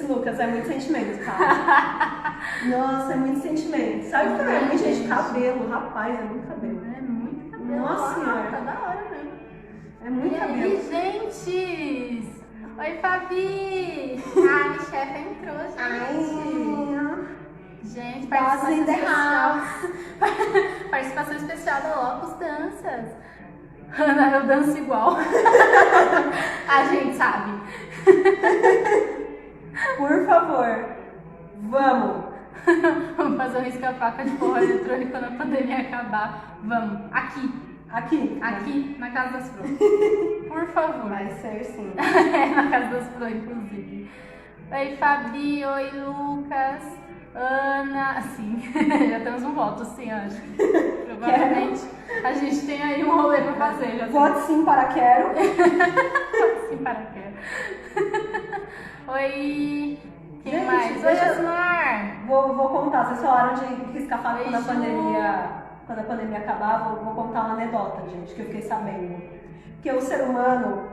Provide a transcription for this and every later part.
Lucas, é muito sentimento, cara. Nossa, é muito sentimento. Sabe que também muita gente cabelo, rapaz, é muito cabelo. É muito cabelo. Nossa senhora. Tá da hora mesmo. É muito E cabelo. aí, gente? Oi, Fabi! Ah, minha chefe entrou, gente. Ai, Gente, Boss in the house. Participação especial da Locus Danças. Ana, eu danço igual. A gente sabe. por favor, vamos. Vamos fazer um risca-faca de forró eletrônico quando a pandemia acabar. Vamos. Aqui, na Casa das Flores. Por favor. Vai ser sim. Na Casa das Flores, inclusive. Oi, Fabi. Oi, Lucas. Ana. Sim, já temos um voto, sim, acho. Provavelmente a gente tem aí um rolê pra fazer. Já Vote sim para quero. Voto sim para quero. Oi. Quem Gente, mais? Oi, deixa- Osmar. Vou contar, vocês falaram de riscar faca quando a Beijo. pandemia acabar, vou contar uma anedota, gente, que eu fiquei sabendo. Porque o ser humano,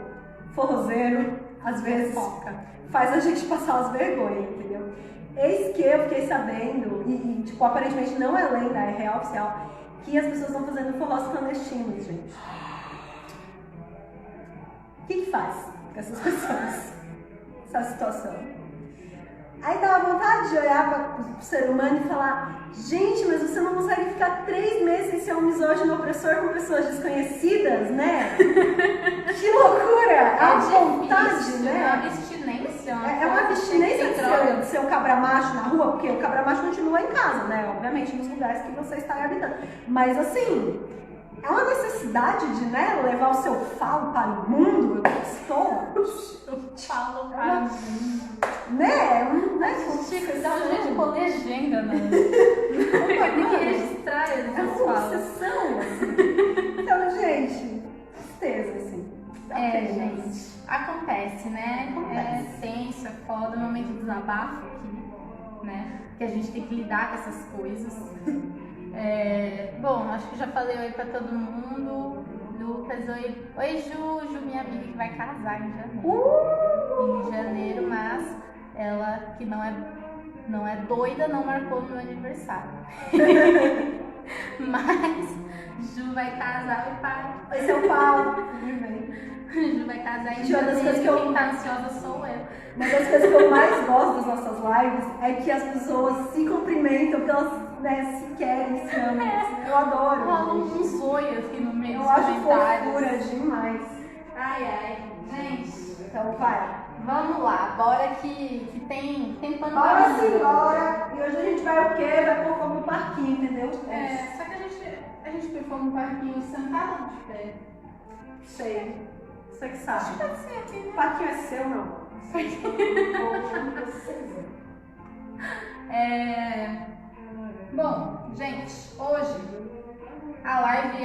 forrozeiro, às vezes faz a gente passar as vergonhas, entendeu? Eis que eu fiquei sabendo, e tipo, aparentemente não é lenda, é real oficial, que as pessoas estão fazendo forrós clandestinos, gente. O que faz com essas pessoas? Essa situação. Aí dá vontade de olhar para o ser humano e falar: gente, mas você não consegue ficar 3 meses sem ser um misógino opressor com pessoas desconhecidas, né? Que loucura! É uma vontade, difícil, né? É uma abstinência. É uma abstinência de ser um cabra macho na rua, porque o cabra macho continua em casa, né? Obviamente, nos lugares que você está habitando. Mas assim, é uma necessidade de, né, levar o seu falo para o mundo. Eu estou. Eu falo para mim. Né? Chico, dá um jeito de pôr legenda, né? Tem que registrar É essas uma falas. obsessão, assim. Então, gente, tristeza, assim. Gente, acontece, né? É tenso, é foda, é um momento de desabafo aqui, né? Que a gente tem que lidar com essas coisas. Bom, acho que já falei oi pra todo mundo. Lucas, oi. Oi, Ju, minha amiga que vai casar em janeiro. Em janeiro, mas ela que não é doida, não marcou no meu aniversário. Mas Ju vai casar, oi, pai. Oi, São Paulo. Ju vai casar em Uma das coisas janeiro, que quem tá ansiosa sou eu. Uma das coisas que eu mais gosto das nossas lives é que as pessoas se cumprimentam, porque elas, né, se querem, se amam. Eu adoro. Rola um zoio aqui no meio Eu dos acho comentários. fofura demais. Ai, gente. Então, vai. Vamos lá, bora que tem pano pra Bora manga. sim, bora. E hoje a gente vai o quê? Vai pôr fogo no parquinho, entendeu? Só que a gente pegou um parquinho sentado ou de pé? Sei. Você que Acho sabe. que deve ser aqui, O né? parquinho é seu, não? Bom, gente, hoje a live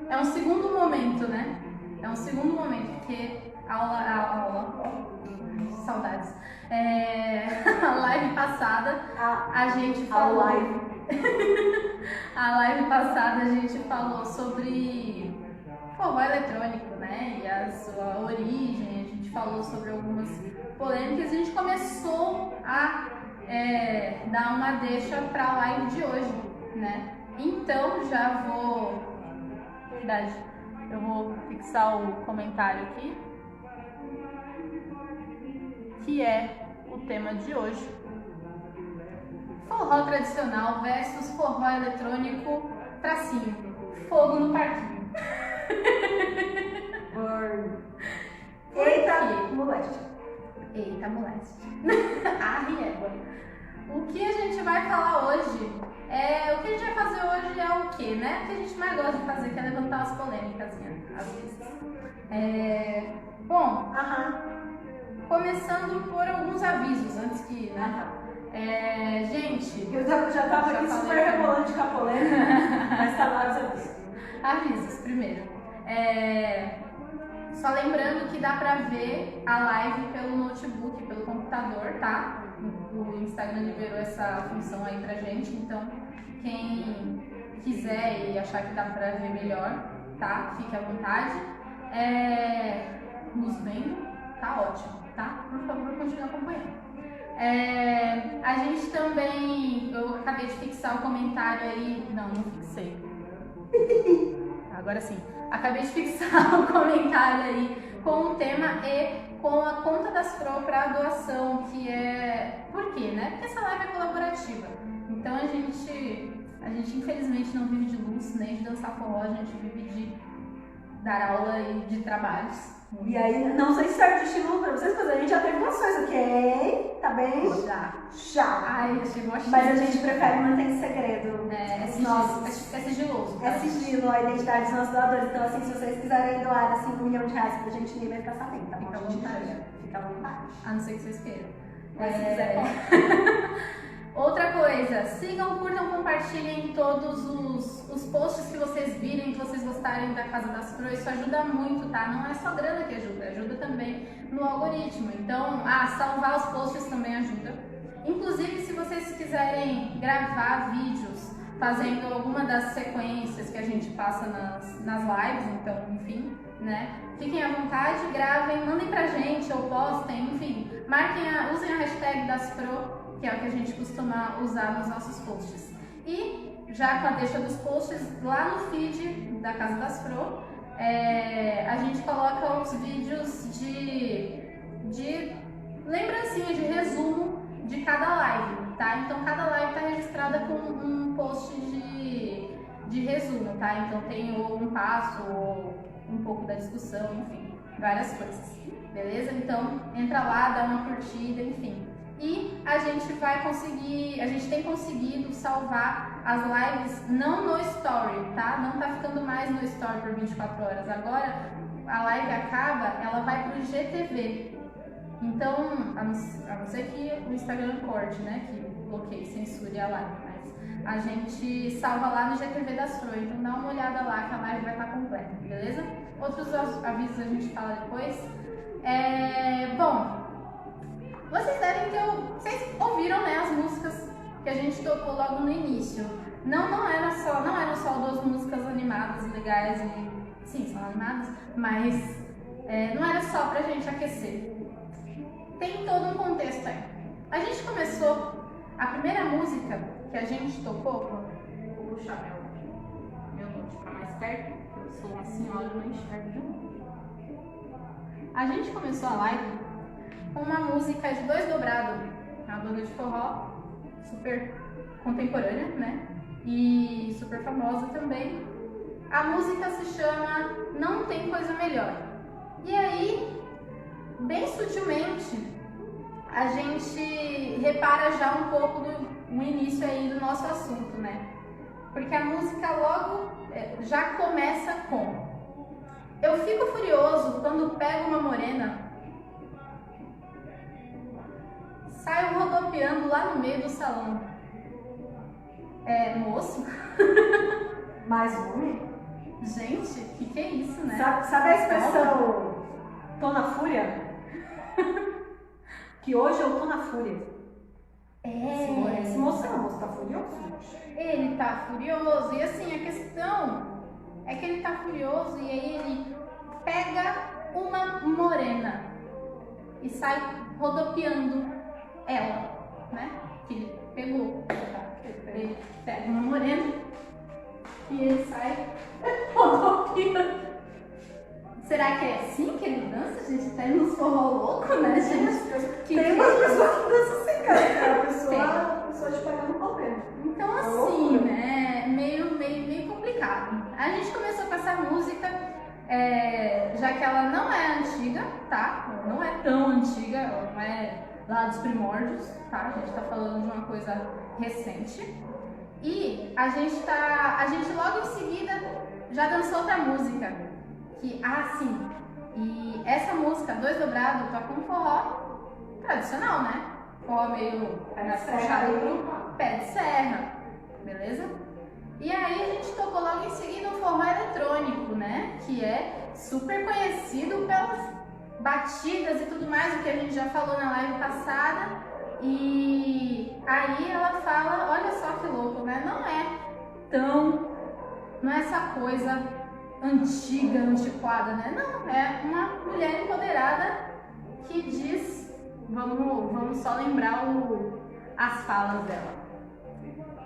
é um segundo momento, né? É um segundo momento, porque saudades. A live passada a gente falou. A live passada a gente falou sobre forró eletrônico, né? E a sua origem, a gente falou sobre algumas polêmicas e a gente começou a dar uma deixa para a live de hoje, né? Então já vou. Verdade, eu vou fixar o comentário aqui, que é o tema de hoje: forró tradicional versus forró eletrônico, tracinho, fogo no parquinho. Eita, moleste. Eita, moleste. A riégua. O que a gente vai falar hoje o que a gente vai fazer hoje é o que, né? O que a gente mais gosta de fazer, que é levantar as polêmicas, às vezes. Bom, começando por alguns avisos, antes que, né? Gente, Eu já tava aqui super rebolante com a polêmica, mas tá lá os avisos. Avisos, primeiro. Só lembrando que dá pra ver a live pelo notebook, pelo computador, tá? O Instagram liberou essa função aí pra gente, então quem quiser e achar que dá pra ver melhor, tá? Fique à vontade. Nos vendo, tá ótimo, tá? Por favor, continue acompanhando. A gente também, eu acabei de fixar o comentário aí, não fixei. Agora sim, acabei de fixar o comentário aí com o tema e com a conta das Pro para doação, que é... Por quê, né? Porque essa live é colaborativa. Então a gente infelizmente não vive de luz, nem de dançar forró, a gente vive de dar aula e de trabalhos. E aí, não sei se serve de estímulo pra vocês, mas a gente já teve noções, ok? Tá bem? Já. Ai, chegou a Mas a gente prefere manter em segredo. É sigiloso. É sigilo, a identidade dos nossos doadores. Então, assim, se vocês quiserem doar assim, R$1 milhão pra gente, ninguém vai ficar sabendo, tá bom? Fica à vontade. Fica à vontade. A não ser que vocês queiram. Mas se quiser, pode. Outra coisa, sigam, curtam, compartilhem todos os posts que vocês virem, que vocês gostarem da Casa das Pro. Isso ajuda muito, tá? Não é só grana que ajuda também no algoritmo. Então, salvar os posts também ajuda. Inclusive, se vocês quiserem gravar vídeos fazendo alguma das sequências que a gente passa nas lives, então, enfim, né? Fiquem à vontade, gravem, mandem pra gente ou postem, enfim. Usem a hashtag das Pro, que é o que a gente costuma usar nos nossos posts. E já com a deixa dos posts, lá no feed da Casa das Pro, a gente coloca os vídeos de lembrancinha, de resumo de cada live, tá? Então cada live está registrada com um post de resumo, tá? Então tem ou um passo, ou um pouco da discussão, enfim, várias coisas, beleza? Então entra lá, dá uma curtida, enfim. E a gente tem conseguido salvar as lives não no story, tá? Não tá ficando mais no story por 24 horas. Agora a live acaba, ela vai pro IGTV. Então, a não ser que o Instagram corte, né? Que bloqueie, censure a live. Mas a gente salva lá no IGTV das Pro. Então dá uma olhada lá que a live vai estar completa, beleza? Outros avisos a gente fala depois. Bom, vocês ouviram, né, as músicas que a gente tocou logo no início. Não eram só duas músicas animadas e legais, sim, são animadas, mas não era só pra gente aquecer. Tem todo um contexto aí. A gente começou, a primeira música que a gente tocou, vou puxar meu note pra mais perto, porque eu sou uma senhora e não enxergo de novo. A gente começou a live com uma música de Dois Dobrado, uma banda de forró super contemporânea, né? E super famosa também. A música se chama Não Tem Coisa Melhor. E aí, bem sutilmente, a gente repara já um pouco no início aí do nosso assunto, né? Porque a música logo já começa com: eu fico furioso quando pego uma morena, saio rodopiando lá no meio do salão. Moço? Mais homem? Gente, que é isso, né? Sabe a expressão tô na fúria? Que hoje eu tô na fúria. Esse moço tá furioso? Ele tá furioso. E assim, a questão é que ele tá furioso e aí ele pega uma morena e sai rodopiando ela, né? Que ele pegou. Ele pega uma morena e ele sai rodopiando. Será que é assim que ele dança, gente? Tá indo nos forró louco, né, gente? Tem umas pessoas que dançam assim, cara. A pessoa te pega no palmeiro. Então, assim, né? Meio complicado. A gente começou com essa música, já que ela não é antiga, tá? Ela não é tão antiga, ela não é lá dos primórdios, tá? A gente tá falando de uma coisa recente. E a gente logo em seguida já dançou outra música. Sim. E essa música, Dois Dobrado, toca um forró tradicional, né? Forró meio puxado pro pé de serra, beleza? E aí a gente tocou logo em seguida um forró eletrônico, né? Que é super conhecido pelas batidas e tudo mais, o que a gente já falou na live passada. E aí ela fala, olha só que louco, né? Não é essa coisa antiga, antiquada, né? Não, é uma mulher empoderada que diz vamos só lembrar as falas dela.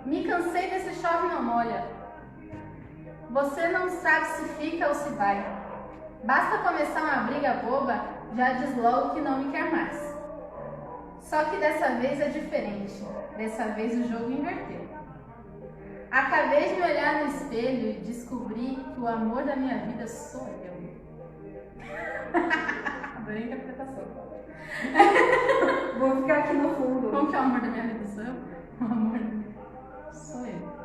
Me cansei desse chove não molha. Você não sabe se fica ou se vai. Basta começar uma briga boba, já diz logo que não me quer mais. Só que dessa vez é diferente. Dessa vez o jogo inverteu. Acabei de me olhar no espelho e descobri que o amor da minha vida sou eu. Adorei a interpretação. Vou ficar aqui no fundo. Como que é o amor da minha vida sou eu? O amor da minha vida sou eu.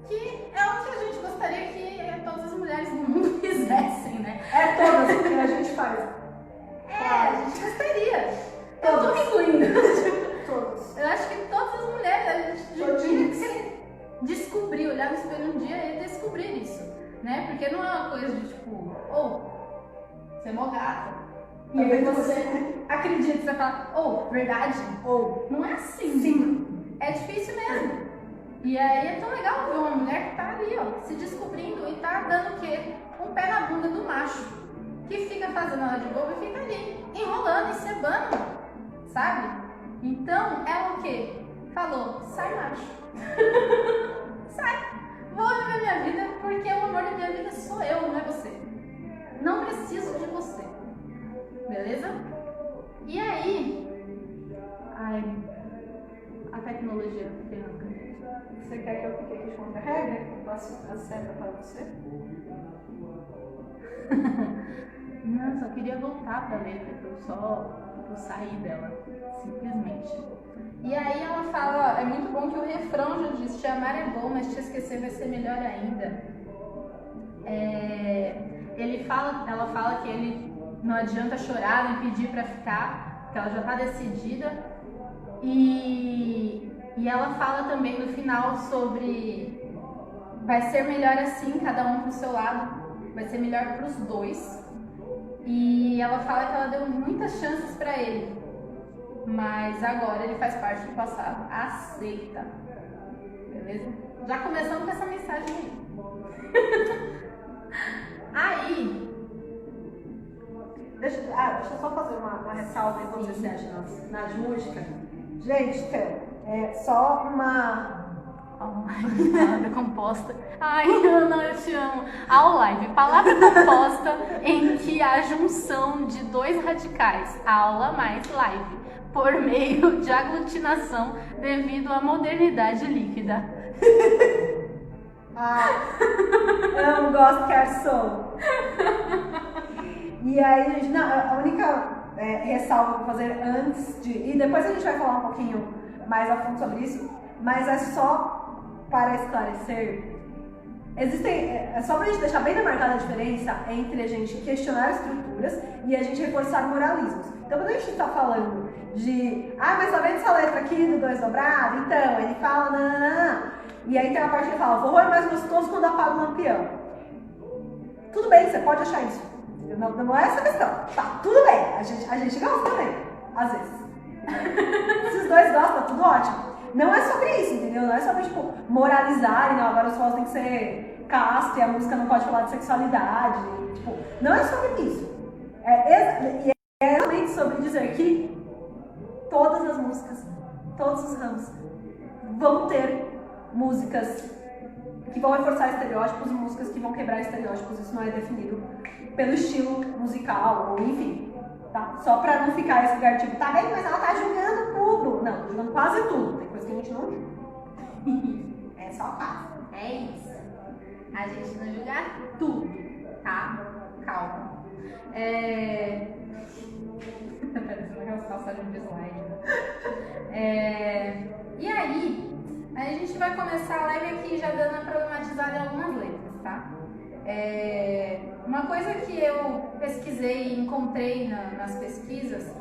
Que é o que a gente gostaria que todas as mulheres do mundo fizessem, né? É todas o que a gente faz. A gente gostaria. Eu tô me incluindo. Todos. Eu acho que todas as mulheres, a gente tinha que descobrir, olhar no espelho um dia e descobrir isso, né? Porque não é uma coisa de tipo, você é mó gata. E aí você acredita, você fala, verdade? Não é assim. Sim. É difícil mesmo. E aí é tão legal ver uma mulher que tá ali, ó, se descobrindo e tá dando o quê? Um pé na bunda do macho. Que fica fazendo ela de boba e fica ali, enrolando e cebando, sabe? Então, ela o quê? Falou, sai macho. Sai. Vou viver minha vida porque o amor da minha vida sou eu, não é você. Não preciso de você. Beleza? E aí... a tecnologia ferrando. Você quer que eu fique aqui com a regra? Eu passo a seta para você? Não, só queria voltar pra letra, eu saí dela, simplesmente. E aí ela fala, é muito bom que o refrão já diz, te amar é bom, mas te esquecer vai ser melhor ainda. Ela fala que ele não adianta chorar nem pedir pra ficar, que ela já tá decidida. E ela fala também no final sobre vai ser melhor assim, cada um pro seu lado, vai ser melhor pros dois. E ela fala que ela deu muitas chances pra ele, mas agora ele faz parte do passado. Aceita. Beleza? Já começamos com essa mensagem aí. Aí... Deixa eu só fazer uma ressalva enquanto você acha nas músicas. Gente, é só uma... Palavra composta. Ai, Ana, eu te amo. Ao live. Palavra composta em que há junção de dois radicais. Aula mais live. Por meio de aglutinação devido à modernidade líquida. Amo, gosto, quero, sou. E aí, gente, a única ressalva que eu vou fazer antes de... E depois a gente vai falar um pouquinho mais a fundo sobre isso, mas é só para esclarecer. É só pra gente deixar bem demarcada a diferença entre a gente questionar estruturas e a gente reforçar moralismos. Então, quando a gente tá falando de... mas tá vendo essa letra aqui do 2 dobrado? Então, ele fala... Nananana, e aí tem uma parte que fala, forró é mais gostoso quando apaga o lampião. Tudo bem, você pode achar isso. Não é essa a questão. Tá, tudo bem. A gente gosta também, às vezes. Se os dois gostam, tá tudo ótimo. Não é sobre isso, entendeu? Não é sobre, tipo, moralizar e não, agora os forrós tem que ser casto e a música não pode falar de sexualidade. Tipo, não é sobre isso. É realmente sobre dizer que todas as músicas, todos os ramos vão ter músicas que vão reforçar estereótipos e músicas que vão quebrar estereótipos. Isso não é definido pelo estilo musical, ou enfim, tá? Só pra não ficar esse lugar tipo, tá bem, mas ela tá julgando tudo. Não, tá julgando quase tudo. Tem coisa que a gente não julga. É só quase. É isso. A gente não julga tudo, tá? Calma. Tá parecendo aquelas passagens de slide. E aí, a gente vai começar a live aqui já dando a problematizada em algumas letras, tá? Uma coisa que eu pesquisei e encontrei nas pesquisas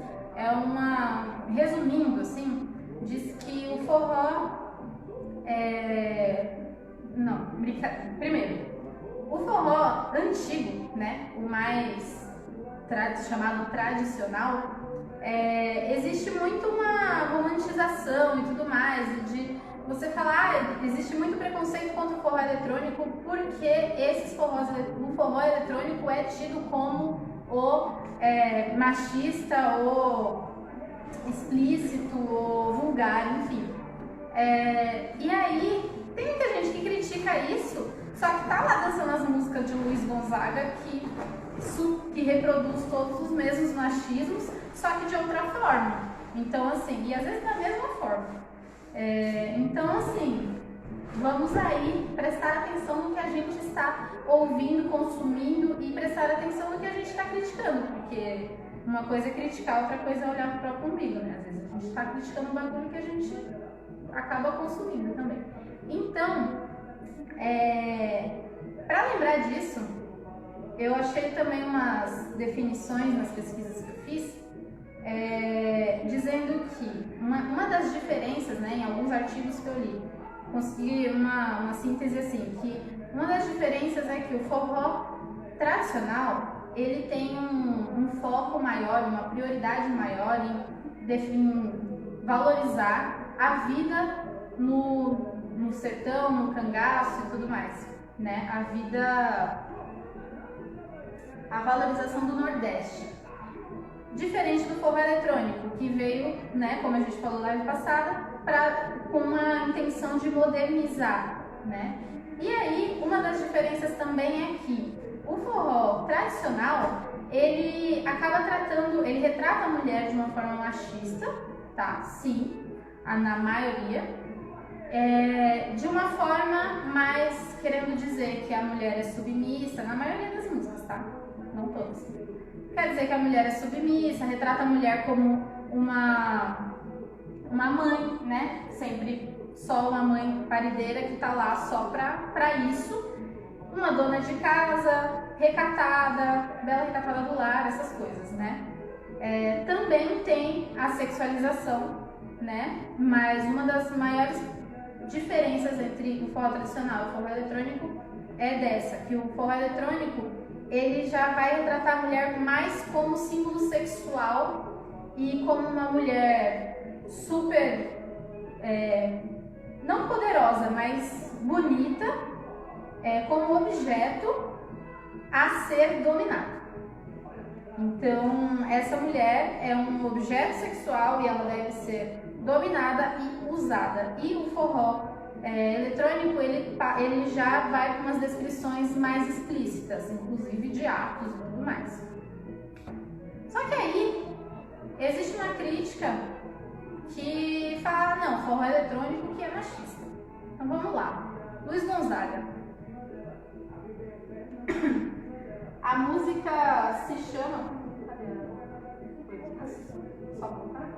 resumindo assim, diz que o forró primeiro, o forró antigo, né, o mais chamado tradicional, existe muito uma romantização e tudo mais, de você falar, existe muito preconceito contra o forró eletrônico porque o forró eletrônico é tido como o machista ou explícito ou vulgar, enfim. E aí, tem muita gente que critica isso, só que tá lá dançando as músicas de Luiz Gonzaga que reproduz todos os mesmos machismos, só que de outra forma. Então, assim, e às vezes da mesma forma. Então, assim, vamos aí prestar atenção no que a gente está ouvindo, consumindo e prestar atenção no que a gente está criticando, porque uma coisa é criticar, outra coisa é olhar para o próprio umbigo, né? Às vezes a gente está criticando um bagulho que a gente acaba consumindo também. Então, para lembrar disso, eu achei também umas definições nas pesquisas que eu fiz, dizendo que uma das diferenças, né, em alguns artigos que eu li, consegui uma síntese assim, que uma das diferenças é que o forró tradicional, ele tem um foco maior, uma prioridade maior em valorizar a vida no sertão, no cangaço e tudo mais, né? A valorização do Nordeste. Diferente do forró eletrônico, que veio, né, como a gente falou na live passada, com uma intenção de modernizar, né? E aí, uma das diferenças também é que o forró tradicional, ele retrata a mulher de uma forma machista, tá? Sim, na maioria. De uma forma mais querendo dizer que a mulher é submissa, na maioria das músicas, tá? Não todas. Quer dizer que a mulher é submissa, retrata a mulher como uma mãe, né? Sempre só uma mãe parideira que tá lá só pra isso. Uma dona de casa, recatada, bela recatada do lar, essas coisas, né? Também tem a sexualização, né? Mas uma das maiores diferenças entre o forró tradicional e o forró eletrônico é dessa, que o forró eletrônico, ele já vai retratar a mulher mais como símbolo sexual e como uma mulher super, não poderosa, mas bonita, como objeto a ser dominado. Então, essa mulher é um objeto sexual e ela deve ser dominada e usada. E o forró eletrônico, ele já vai com umas descrições mais explícitas, inclusive de atos e tudo mais. Só que aí, existe uma crítica que fala, não, forró eletrônico que é machista. Então vamos lá. Luiz Gonzaga. A música se chama... Só voltar?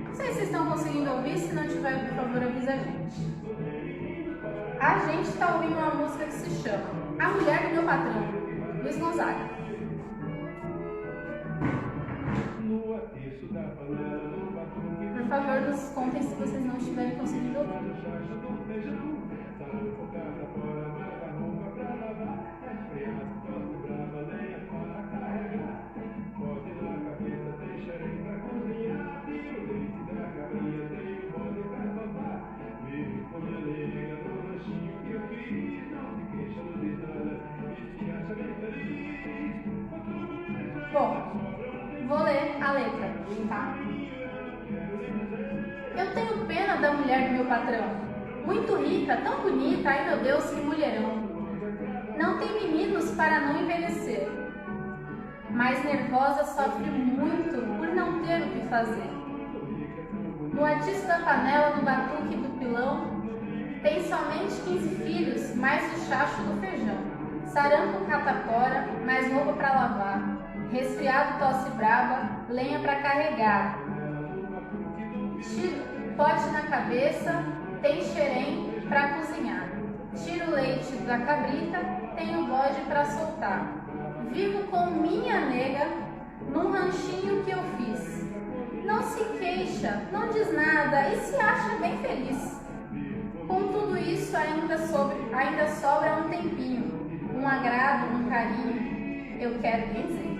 Não sei se vocês estão conseguindo ouvir, se não tiver, por favor, avisa a gente. A gente está ouvindo uma música que se chama A Mulher do Meu Patrão, Luiz Gonzaga. Por favor, nos contem se vocês não estiverem conseguindo ouvir. Bom, vou ler a letra, tá? Eu tenho pena da mulher do meu patrão, muito rica, tão bonita, ai meu Deus, que mulherão. Não tem meninos para não envelhecer, mas nervosa sofre muito por não ter o que fazer. No atiço da panela, no batuque do pilão, tem somente 15 filhos, mais o chacho do feijão. Sarampo catapora, mais roupa para lavar. Resfriado tosse braba, lenha para carregar. Pote na cabeça, tem xerém para cozinhar. Tira o leite da cabrita, tem o bode para soltar. Vivo com minha nega num ranchinho que eu fiz. Não se queixa, não diz nada e se acha bem feliz. Com tudo isso ainda sobra um tempinho, um agrado, um carinho, eu quero bem dizer.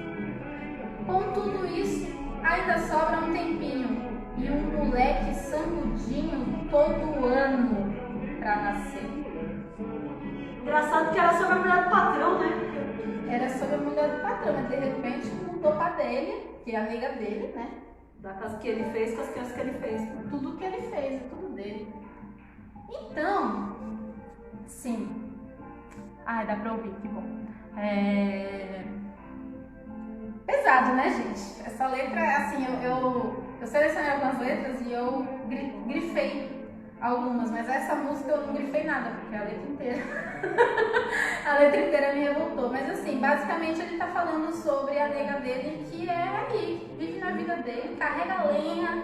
Com tudo isso ainda sobra um tempinho, e um moleque sambudinho todo ano pra nascer. Engraçado que era sobre a mulher do patrão, né? Era sobre a mulher do patrão, mas de repente mudou pra dele, que é amiga dele, né? Da casa que ele fez com as crianças que ele fez. Tudo que ele fez, é tudo dele. Então, sim. Ai, dá pra ouvir, que bom. Pesado, né, gente? Essa letra, assim, eu selecionei algumas letras e eu grifei algumas, mas essa música eu não grifei nada, porque a letra inteira. A letra inteira me revoltou. Mas assim, basicamente ele tá falando sobre a nega dele que é ali, vive na vida dele, carrega lenha,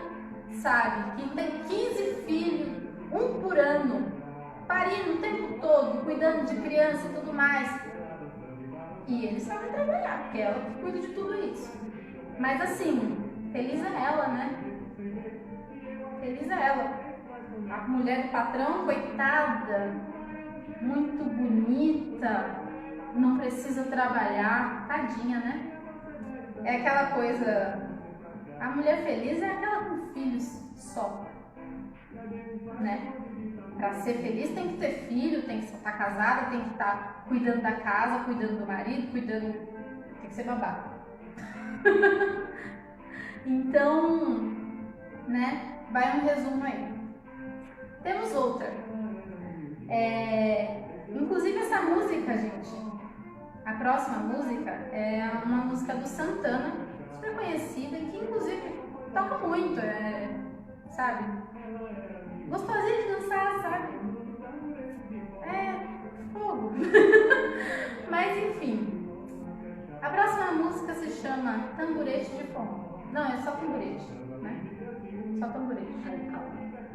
sabe? Que tem 15 filhos, um por ano, parindo o tempo todo, cuidando de criança e tudo mais. E ele sabe trabalhar, porque ela que cuida de tudo isso. Mas assim, feliz é ela, né? Feliz é ela. A mulher do patrão, coitada, muito bonita, não precisa trabalhar, tadinha, né? É aquela coisa, a mulher feliz é aquela com filhos só, né? Pra ser feliz tem que ter filho, tem que estar casada, tem que estar cuidando da casa, cuidando do marido, cuidando... Tem que ser babá. Então, né? Vai um resumo aí. Temos outra. Inclusive essa música, gente, a próxima música é uma música do Santana, super conhecida, que inclusive toca muito, sabe? Gostosinho de dançar, sabe? Fogo. Mas enfim, a próxima música se chama Tamborete de Forró. Não, é só tamborete, né? Só tamborete.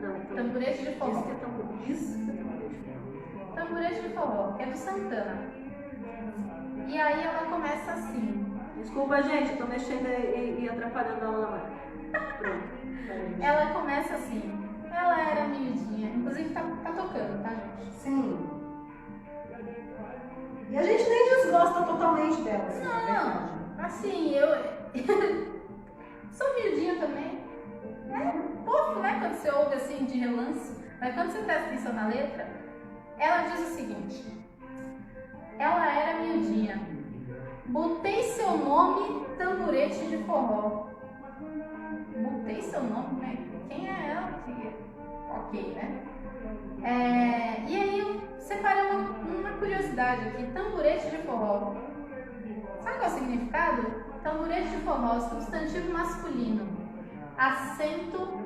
Não, tamborete de forró. Isso que é tamborete de forró. Tamborete de forró, que é do Santana. E aí ela começa assim. Desculpa, gente, eu tô mexendo e atrapalhando a aula lá. Pronto. Ela começa assim. Ela era miudinha. Inclusive tá tocando, tá, gente? Sim. E a gente nem desgosta totalmente dela. Assim, não, assim, eu sou miudinha também. É pouco, né, quando você ouve assim de relance. Mas quando você presta atenção na letra, ela diz o seguinte: ela era miudinha, botei seu nome tamborete de forró. Botei seu nome, né? Quem é ela? Ok, né? E aí eu separei uma curiosidade aqui: tamborete de forró. Sabe qual é o significado? Tamborete de forró, substantivo masculino, assento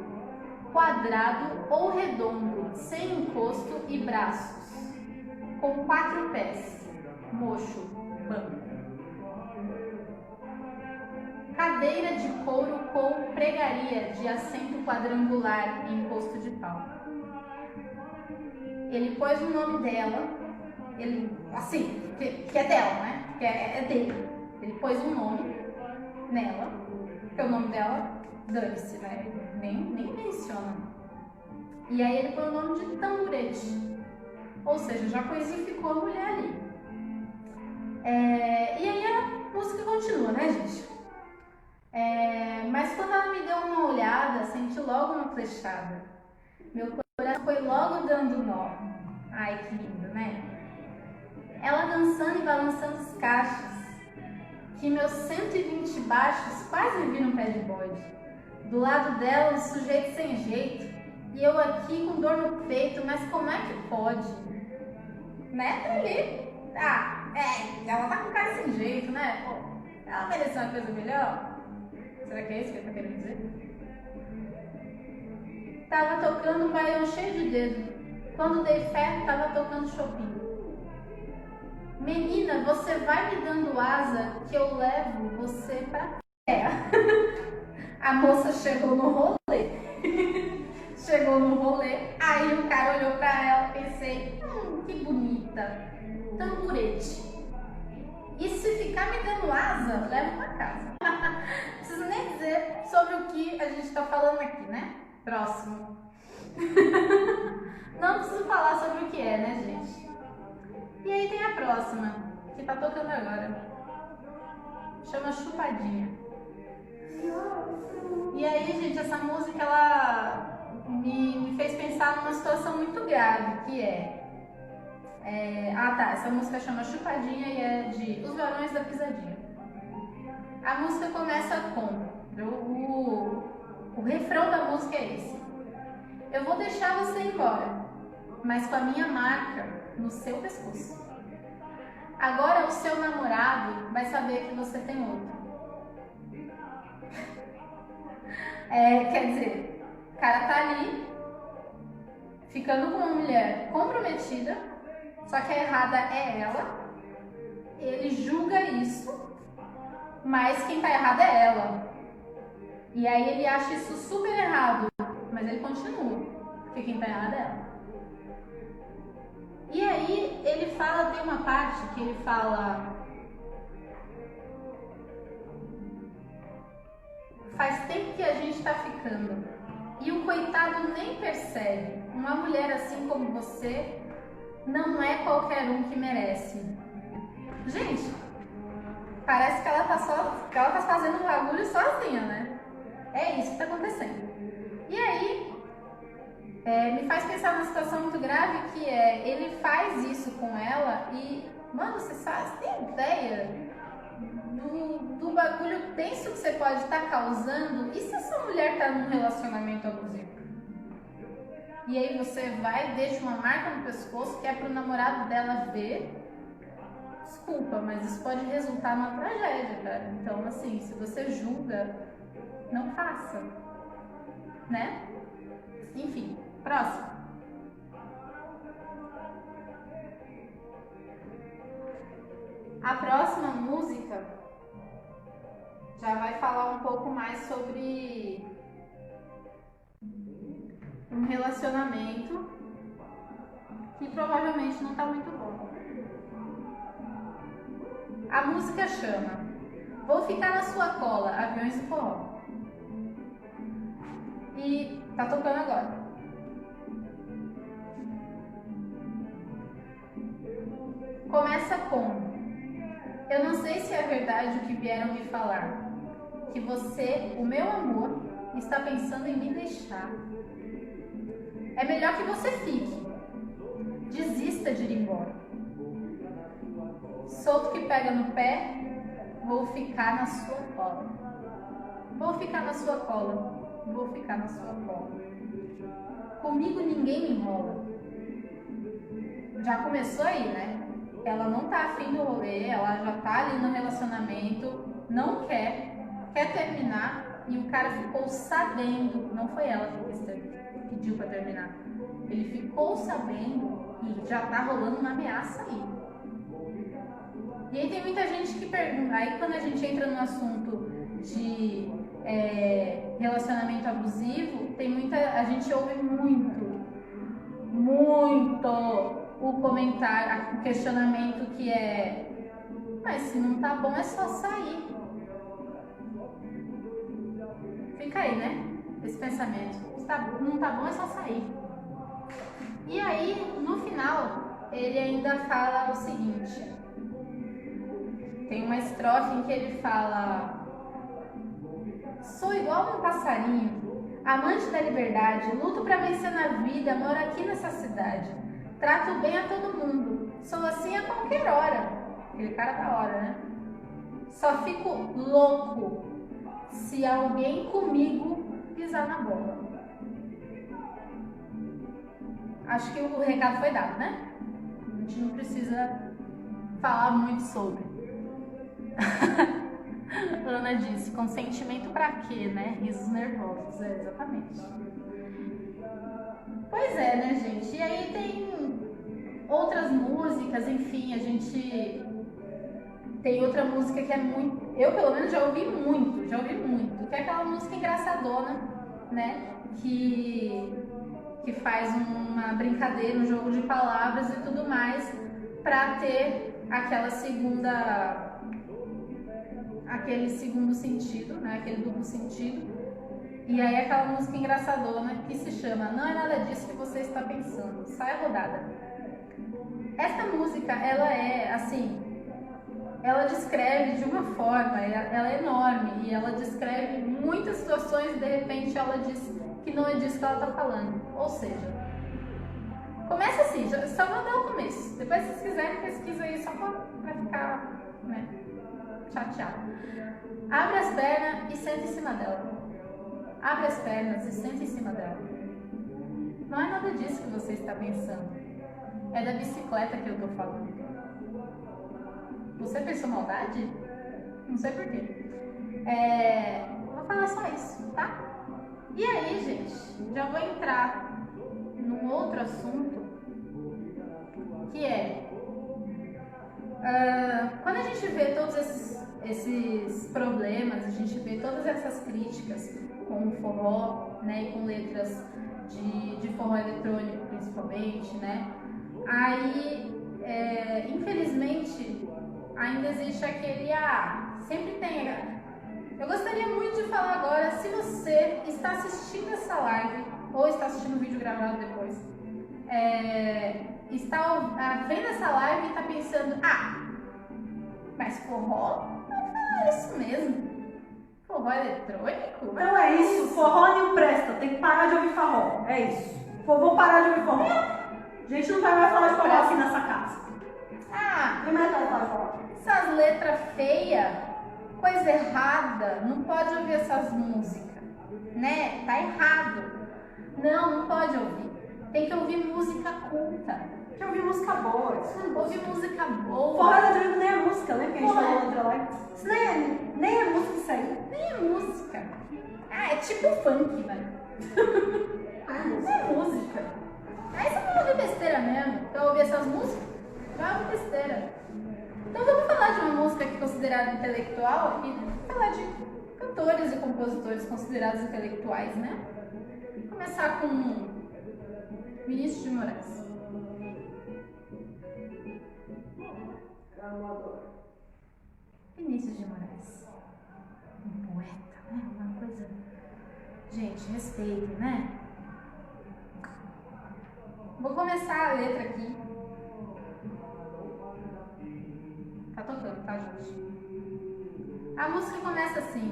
quadrado ou redondo, sem encosto e braços, com 4 pés, mocho, banco. Cadeira de couro com pregaria de assento quadrangular e encosto de pau. Ele pôs o nome dela, assim, que é dela, né? Que é dele. Ele pôs um nome nela, porque o nome dela, dane-se, né? Nem menciona. E aí ele põe o nome de tamborete. Ou seja, já coisificou a mulher ali. E aí a música continua, né, gente? Mas quando ela me deu uma olhada, senti logo uma flechada. Meu coração foi logo dando nó. Ai, que lindo, né? Ela dançando e balançando os cachos, que meus 120 baixos quase me viram pé de bode. Do lado dela, um sujeito sem jeito, e eu aqui com dor no peito, mas como é que pode? Né, tá ali? Ela tá com cara sem jeito, né? Pô, ela mereceu uma coisa melhor? Será que é isso que ele tá querendo dizer? Tava tocando um baião cheio de dedo. Quando dei fé, tava tocando Chopin. Menina, você vai me dando asa que eu levo você pra terra. A moça chegou no rolê. Aí o cara olhou pra ela e pensei, que bonita. Tamborete. E se ficar me dando asa, levo pra casa. Não preciso nem dizer sobre o que a gente tá falando aqui, né? Próximo. Não preciso falar sobre o que é, né, gente? E aí tem a próxima, que tá tocando agora. Chama Chupadinha. E aí, gente, essa música ela me fez pensar numa situação muito grave, que essa música chama Chupadinha e é de Os Barões da Pisadinha. A música começa com o refrão da música é esse: eu vou deixar você embora, mas com a minha marca no seu pescoço. Agora o seu namorado vai saber que você tem outro. Quer dizer, o cara tá ali ficando com uma mulher comprometida, só que a errada é ela. Ele julga isso, mas quem tá errada é ela. E aí ele acha isso super errado, mas ele continua, porque quem tá errada é ela. E aí ele fala, tem uma parte que ele fala: faz tempo que a gente tá ficando e o coitado nem percebe. Uma mulher assim como você não é qualquer um que merece. Gente, parece que ela tá fazendo um bagulho sozinha, né? É isso que tá acontecendo. E aí me faz pensar numa situação muito grave, que ele faz isso com ela e, mano, você tem ideia do bagulho tenso que você pode estar causando? E se essa mulher tá num relacionamento abusivo? E aí você vai e deixa uma marca no pescoço que é pro namorado dela ver. Desculpa, mas isso pode resultar numa tragédia, cara. Então, assim, se você julga, não faça, né? Enfim, próximo. A próxima música já vai falar um pouco mais sobre um relacionamento que provavelmente não tá muito bom. A música chama Vou Ficar na Sua Cola, Aviões do Forró. E tá tocando agora. Começa com: eu não sei se é verdade o que vieram me falar, que você, o meu amor, está pensando em me deixar. É melhor que você fique. Desista de ir embora. Solto que pega no pé, vou ficar na sua cola. Vou ficar na sua cola. Vou ficar na sua cola. Comigo ninguém me enrola. Já começou aí, né? Ela não tá afim do rolê, ela já tá ali no relacionamento, não quer terminar, e o cara ficou sabendo, não foi ela que pediu pra terminar, ele ficou sabendo e já tá rolando uma ameaça aí. E aí tem muita gente que pergunta, aí quando a gente entra no assunto de relacionamento abusivo, a gente ouve muito o comentário, o questionamento que é: mas se não tá bom é só sair. Fica aí, né? Esse pensamento. Se não tá bom é só sair. E aí, no final, ele ainda fala o seguinte. Tem uma estrofe em que ele fala: sou igual um passarinho, amante da liberdade, luto pra vencer na vida, moro aqui nessa cidade. Trato bem a todo mundo, sou assim a qualquer hora. Aquele cara da hora, né? Só fico louco se alguém comigo pisar na bola. Acho que o recado foi dado, né? A gente não precisa falar muito sobre. Ana disse: consentimento pra quê, né? Risos nervosos. Exatamente. Pois é, né, gente? E aí tem outras músicas, enfim, a gente tem outra música que é muito... Eu, pelo menos, já ouvi muito. Que é aquela música engraçadona, né? Que faz uma brincadeira, um jogo de palavras e tudo mais, pra ter aquele segundo sentido, né? Aquele duplo sentido. E aí aquela música engraçadona que se chama Não É Nada Disso Que Você Está Pensando, Sai a Rodada. Essa música, ela é, assim, ela descreve de uma forma, ela é enorme e ela descreve muitas situações e de repente ela diz que não é disso que ela está falando. Ou seja, começa assim, só vou dar o começo. Depois, se vocês quiserem, pesquisa aí só para ficar, né, chateado. Abre as pernas e senta em cima dela. Abre as pernas e senta em cima dela. Não é nada disso que você está pensando. É da bicicleta que eu estou falando. Você pensou maldade? Não sei porquê. Vou falar só isso, tá? E aí, gente, já vou entrar num outro assunto que é quando a gente vê todos esses problemas, a gente vê todas essas críticas com o forró, né, e com letras de forró eletrônico principalmente, né? Aí, infelizmente, ainda existe aquele, sempre tem. Eu gostaria muito de falar agora, se você está assistindo essa live, ou está assistindo o vídeo gravado depois, está vendo essa live e está pensando, mas forró? Vai falar isso mesmo. Forró eletrônico? Então é isso, forró não presta, tem que parar de ouvir forró, é isso. Vou parar de ouvir forró. A gente não vai mais falar de forró aqui nessa casa. Quem mais vai falar de forró? Essas letras feias, coisa errada, não pode ouvir essas músicas, né? Tá errado. Não pode ouvir. Tem que ouvir música culta. Tem que ouvir música boa. Ouvir música boa. Forró eletrônico nem é música, lembra que a gente falou na outra live? Isso nem é música isso aí. Nem é música. É tipo funk, velho. Não é música. Aí você vai ouvir besteira mesmo. Quer ouvir essas músicas? Vai ouvir besteira. Então vamos falar de uma música que é considerada intelectual e falar de cantores e compositores considerados intelectuais, né? Vou começar com Vinícius de Moraes. Vinícius de Moraes. Um poeta, né? Uma coisa... Gente, respeito, né? Vou começar a letra aqui. Tá tocando, tá, gente? A música começa assim.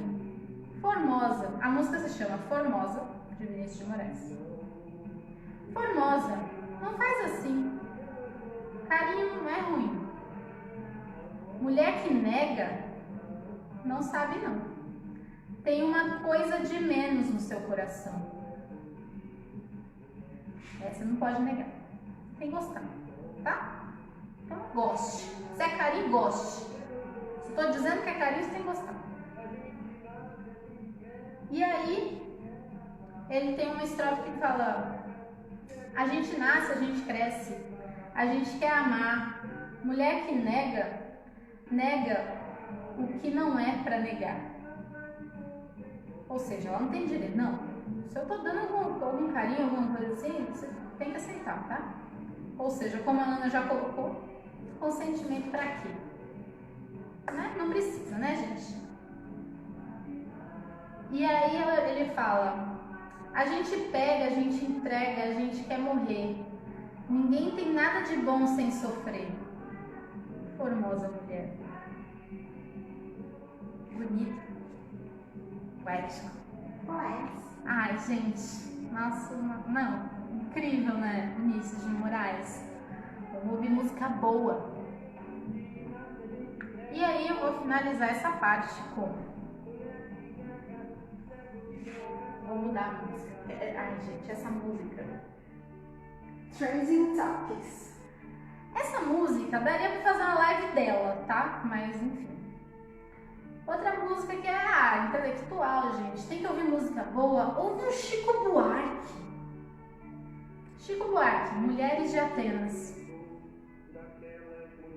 Formosa. A música se chama Formosa, de Vinícius de Moraes. Formosa, não faz assim. Carinho não é ruim. Mulher que nega, não sabe não. Tem uma coisa de menos no seu coração. Você não pode negar. Tem que gostar, tá? Então goste. Se é carinho, goste. Se estou dizendo que é carinho, você tem que gostar. E aí, ele tem uma estrofe que fala: a gente nasce, a gente cresce, a gente quer amar. Mulher que nega o que não é pra negar. Ou seja, ela não tem direito. Não, se eu tô dando algum carinho, alguma coisa assim, você tem que aceitar, tá? Ou seja, como a Ana já colocou, consentimento pra quê? Né? Não precisa, né, gente? E aí ele fala: a gente pega, a gente entrega, a gente quer morrer. Ninguém tem nada de bom sem sofrer. Formosa mulher. Bonita. Poética. Ai, gente. Nossa, não. Incrível, né? Vinícius de Moraes. Vamos ouvir música boa. E aí eu vou finalizar essa parte com... Vou mudar a música. Ai, gente, essa música. Trending Topics. Essa música daria pra fazer uma live dela, tá? Mas enfim. Outra música que é intelectual, gente. Tem que ouvir música boa. Ouve um Chico Buarque. Chico Buarque, Mulheres de Atenas.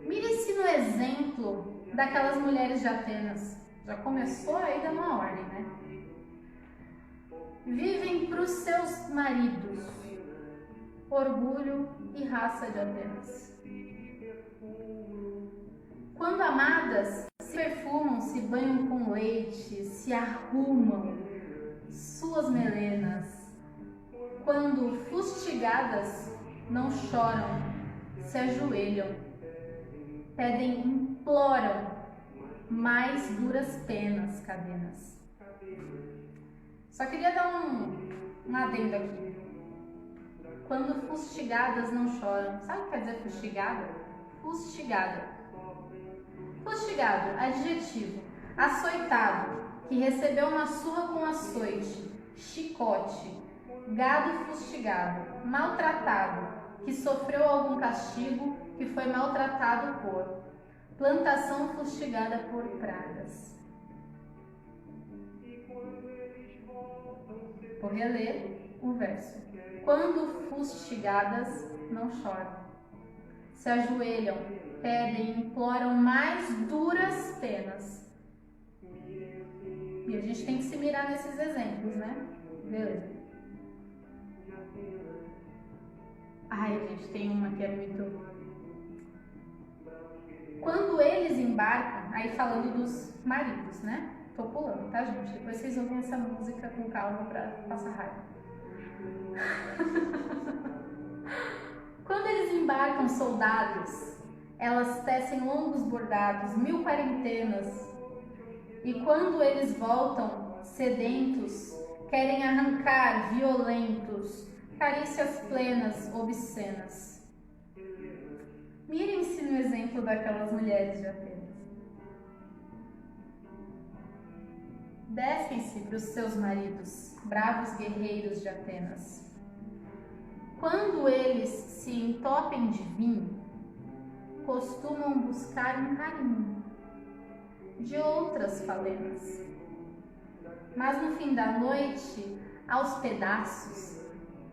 Mire-se no exemplo daquelas mulheres de Atenas. Já começou aí dando uma ordem, né? Vivem para os seus maridos, orgulho e raça de Atenas. Quando amadas, se perfumam, se banham com leite, se arrumam suas melenas. Quando fustigadas, não choram, se ajoelham, pedem, imploram mais duras penas, cadenas. Só queria dar um adendo aqui. Quando fustigadas não choram. Sabe o que quer dizer fustigada? Fustigada. Fustigado, adjetivo. Açoitado, que recebeu uma surra com açoite. Chicote. Gado fustigado. Maltratado, que sofreu algum castigo, que foi maltratado por. Plantação fustigada por pragas. Vou reler o verso. Quando fustigadas, não choram. Se ajoelham, pedem, imploram mais duras penas. E a gente tem que se mirar nesses exemplos, né? Beleza. Ai, gente, tem uma que é muito... Quando eles embarcam, aí falando dos maridos, né? Tô pulando, tá, gente? Depois vocês ouvem essa música com calma pra passar raiva. Quando eles embarcam soldados, elas tecem longos bordados, 1000 quarentenas. E quando eles voltam sedentos, querem arrancar violentos, carícias plenas, obscenas. Mirem-se no exemplo daquelas mulheres de Atenas. Descem-se para os seus maridos, bravos guerreiros de Atenas. Quando eles se entopem de vinho, costumam buscar um carinho de outras falenas. Mas no fim da noite, aos pedaços,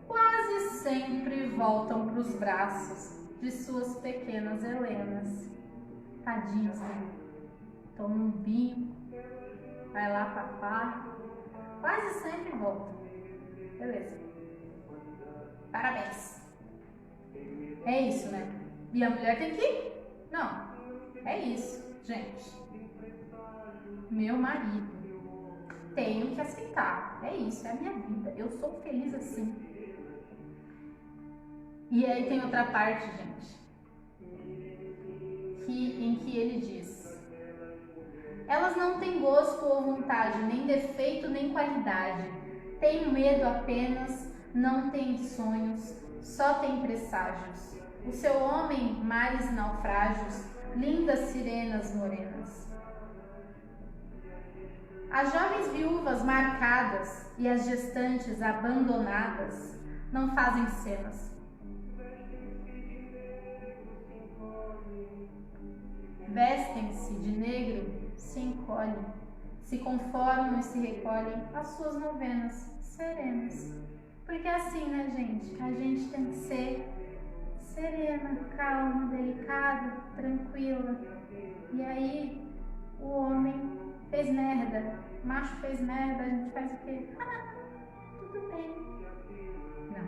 quase sempre voltam para os braços de suas pequenas Helenas. Tadinhos, né? Toma um vinho, vai lá papar, quase sempre voltam. Beleza. Parabéns. É isso, né? E a mulher tem que ir? Não. É isso, gente. Meu marido. Tenho que aceitar. É isso, é a minha vida. Eu sou feliz assim. E aí tem outra parte, gente, em que ele diz: elas não têm gosto ou vontade, nem defeito, nem qualidade. Têm medo apenas, não têm sonhos, só têm presságios. O seu homem, mares e naufrágios, lindas sirenas morenas. As jovens viúvas marcadas e as gestantes abandonadas não fazem cenas. Vestem-se de negro, se encolhem, se conformam e se recolhem às suas novenas serenas. Porque é assim, né, gente? A gente tem que ser serena, calma, delicada, tranquila. E aí, o homem fez merda, macho fez merda, a gente faz o quê? Ah, tudo bem. Não.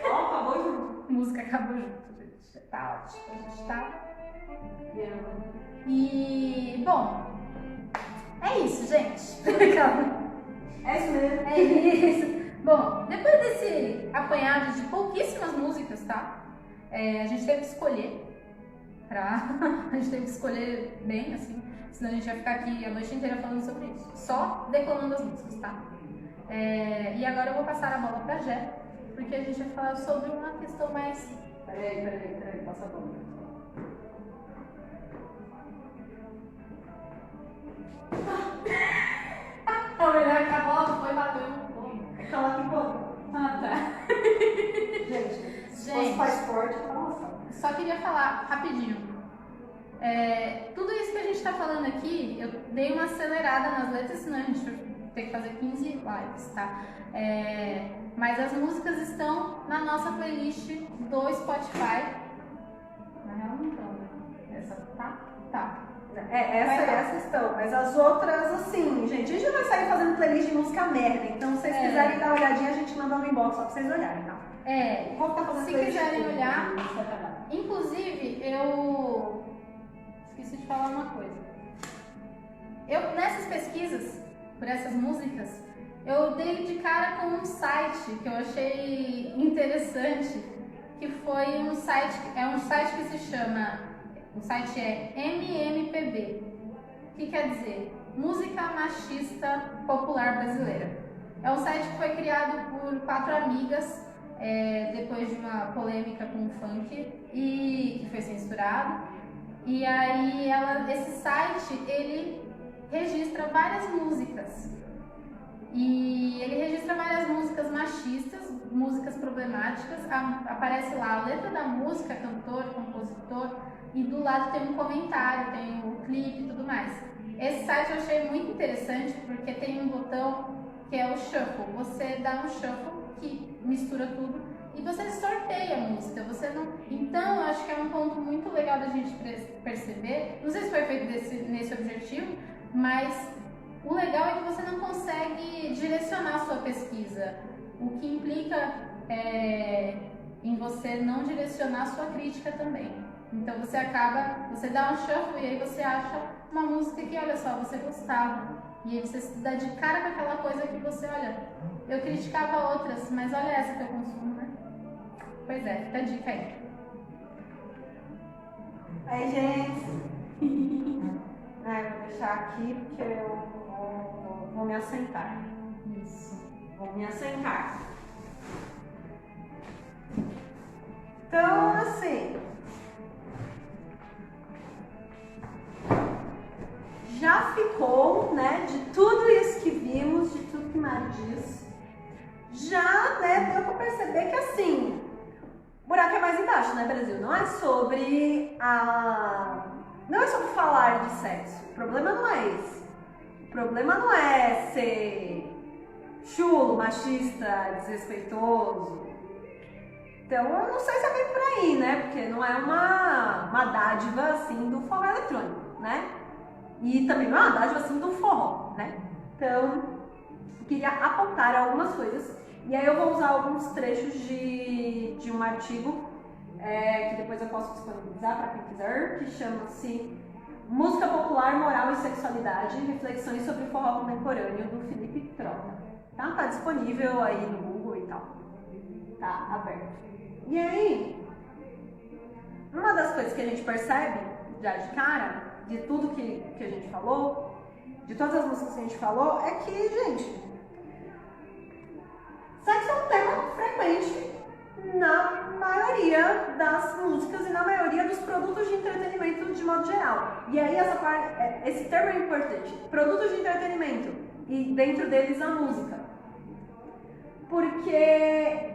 Ó, acabou junto. A música acabou junto, gente. Tá ótimo, a gente tá... E, bom, é isso, gente. É isso mesmo. É isso. Bom, depois desse apanhado de pouquíssimas músicas, tá? A gente teve que escolher. A gente teve que escolher bem, assim, senão a gente vai ficar aqui a noite inteira falando sobre isso. Só declamando as músicas, tá? E agora eu vou passar a bola pra Jé, porque a gente vai falar sobre uma questão mais... Peraí, passa a bola. A melhor que a bola foi bater no bolo. Cala que bola. Ah, tá. Gente, se fosse pra esporte, nossa. Só queria falar rapidinho. Tudo isso que a gente tá falando aqui, eu dei uma acelerada nas letras, senão a gente vai ter que fazer 15 lives, tá? Mas as músicas estão na nossa playlist do Spotify. Na real não estão, né? Essa tá? Tá. Essas estão, mas as outras, assim, gente, a gente vai sair fazendo playlist de música merda, então se vocês quiserem dar uma olhadinha, a gente manda no inbox só pra vocês olharem, tá? Vou ficar fazendo Se playlist quiserem de olhar, música. inclusive, eu esqueci de falar uma coisa. Nessas pesquisas, por essas músicas, eu dei de cara com um site que eu achei interessante, que foi um site que se chama O site é MMPB, que quer dizer Música Machista Popular Brasileira. É um site que foi criado por 4 amigas depois de uma polêmica com o funk e que foi censurado. E aí esse site ele registra várias músicas. E ele registra várias músicas machistas, músicas problemáticas. Aparece lá a letra da música, cantor, compositor, e do lado tem um comentário, tem o clipe e tudo mais. Esse site eu achei muito interessante porque tem um botão que é o shuffle. Você dá um shuffle que mistura tudo e você sorteia a música. Você não... Então, eu acho que é um ponto muito legal da gente perceber. Não sei se foi feito nesse objetivo, mas o legal é que você não consegue direcionar a sua pesquisa, o que implica em você não direcionar a sua crítica também. Então você dá um shuffle e aí você acha uma música que, olha só, você gostava. E aí você se dá de cara com aquela coisa que você, olha, eu criticava outras, mas olha essa que eu consumo, né? Pois é, fica a dica aí. Aí, gente. Vou deixar aqui porque eu vou me assentar. Isso. Vou me assentar. Então, assim, já ficou, né, de tudo isso que vimos, de tudo que Mari diz, já, né, deu pra perceber que, assim, o buraco é mais embaixo, né, Brasil? Não é sobre falar de sexo. O problema não é esse. O problema não é ser chulo, machista, desrespeitoso. Então, eu não sei se é bem por aí, né? Porque não é uma dádiva, assim, do forró eletrônico, né? E também não é uma dádiva, assim, do forró, né? Então, eu queria apontar algumas coisas. E aí eu vou usar alguns trechos de um artigo que depois eu posso disponibilizar para quem quiser, que chama-se Música Popular, Moral e Sexualidade, Reflexões sobre o Forró Contemporâneo, do Felipe Trota. Tá disponível aí no Google e tal. Tá aberto. E aí, uma das coisas que a gente percebe já de cara, de tudo que a gente falou, de todas as músicas que a gente falou, é que, gente, sexo é um tema frequente na maioria das músicas e na maioria dos produtos de entretenimento de modo geral. E aí esse termo é importante, produtos de entretenimento, e dentro deles a música. Porque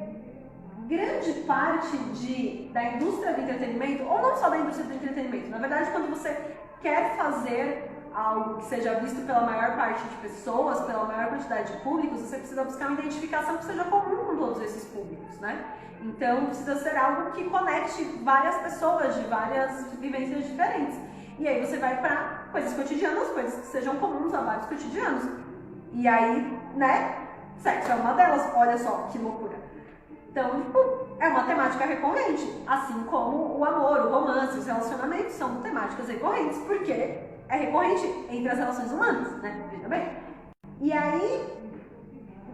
grande parte da indústria do entretenimento, ou não só da indústria do entretenimento, na verdade quando você quer fazer algo que seja visto pela maior parte de pessoas, pela maior quantidade de públicos, você precisa buscar uma identificação que seja comum com todos esses públicos, né? Então precisa ser algo que conecte várias pessoas de várias vivências diferentes. E aí você vai para coisas cotidianas, coisas que sejam comuns a vários cotidianos. E aí, né, sexo é uma delas, olha só que loucura. Então, é uma temática recorrente, assim como o amor, o romance, os relacionamentos são temáticas recorrentes, porque é recorrente entre as relações humanas, né? Veja bem. E aí,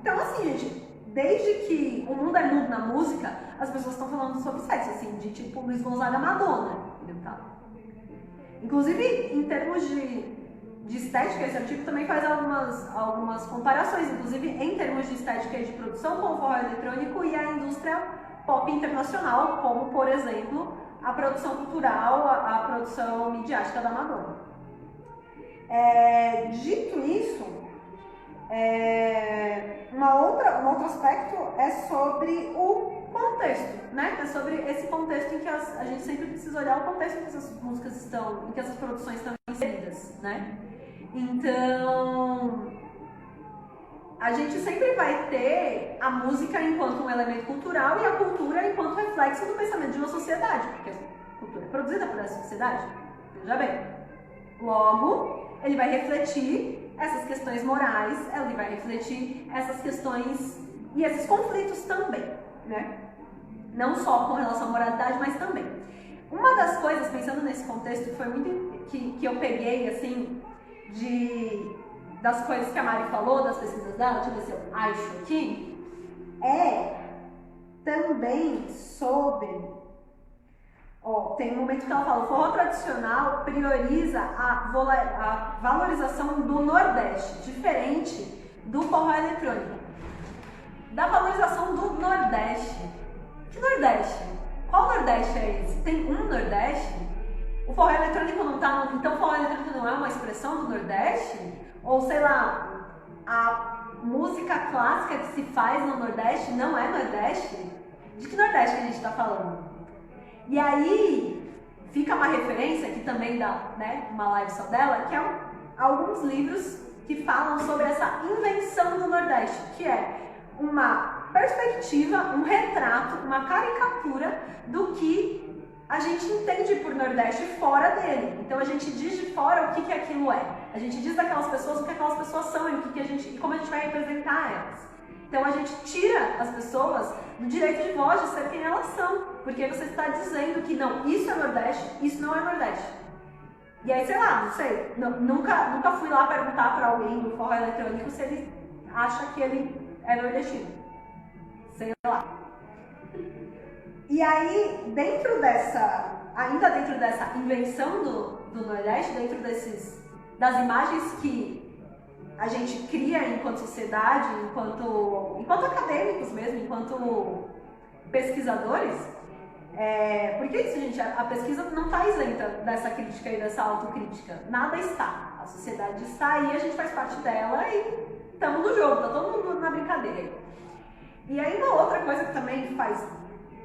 então assim, gente, desde que o mundo é mudo na música, as pessoas estão falando sobre sexo, assim, de tipo Luiz Gonzaga Madonna, entendeu? Inclusive, em termos de estética, esse artigo também faz algumas comparações, inclusive em termos de estética e de produção com o forró eletrônico e a indústria pop internacional, como, por exemplo, a produção cultural, a produção midiática da Madonna. Dito isso, um outro aspecto é sobre o contexto, né? É sobre esse contexto em que a gente sempre precisa olhar o contexto em que essas músicas estão, em que essas produções estão inseridas, né? Então, a gente sempre vai ter a música enquanto um elemento cultural e a cultura enquanto reflexo do pensamento de uma sociedade, porque a cultura é produzida por essa sociedade, veja bem. Logo, ele vai refletir essas questões morais, ele vai refletir essas questões e esses conflitos também, né? Não só com relação à moralidade, mas também. Uma das coisas, pensando nesse contexto, que foi muito que eu peguei, assim, das coisas que a Mari falou, das pesquisas dela, deixa eu ver se eu acho aqui, é também sobre Ó, tem um momento que ela fala, o forró tradicional prioriza a valorização do Nordeste, diferente do forró eletrônico. Da valorização do Nordeste. Que Nordeste? Qual Nordeste é esse? Tem um Nordeste? O forró eletrônico não tá... Então o forró eletrônico não é uma expressão do Nordeste? Ou sei lá, a música clássica que se faz no Nordeste não é Nordeste? De que Nordeste que a gente está falando? E aí fica uma referência que também dá, né, uma live só dela, que é alguns livros que falam sobre essa invenção do Nordeste, que é uma perspectiva, um retrato, uma caricatura do que a gente entende por Nordeste fora dele. Então a gente diz de fora o que aquilo é. A gente diz daquelas pessoas o que aquelas pessoas são e e como a gente vai representar elas. Então a gente tira as pessoas do direito de voz de ser quem elas são, porque você está dizendo que não, isso é Nordeste, isso não é Nordeste. E aí, sei lá, não sei, nunca fui lá perguntar para alguém do forró eletrônico se ele acha que ele é nordestino. Sei lá. E aí, ainda dentro dessa invenção do Nordeste, dentro das imagens que a gente cria enquanto sociedade, enquanto acadêmicos mesmo, enquanto pesquisadores, porque isso, gente, a pesquisa não está isenta dessa crítica e dessa autocrítica. Nada está. A sociedade está aí, a gente faz parte dela e estamos no jogo, tá todo mundo na brincadeira. E aí uma outra coisa que também faz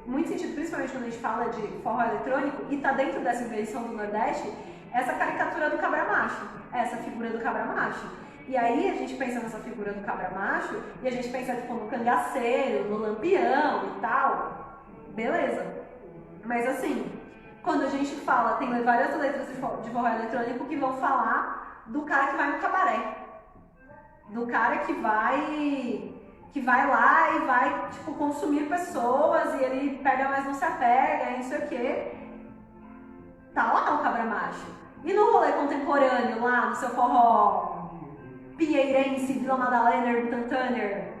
muito sentido, principalmente quando a gente fala de forró eletrônico, e está dentro dessa invenção do Nordeste, é essa caricatura do cabra macho, essa figura do cabra macho. E aí a gente pensa nessa figura do cabra macho e a gente pensa tipo, no cangaceiro, no lampião e tal. Beleza. Mas assim, quando a gente fala, tem várias letras de forró eletrônico que vão falar do cara que vai no cabaré. Do cara que vai lá e vai, tipo, consumir pessoas e ele pega, mas não se apega, e não sei o quê. Tá lá o cabra macho. E no rolê contemporâneo, lá no seu forró pinheirense, Vila Madalena, Butantâner,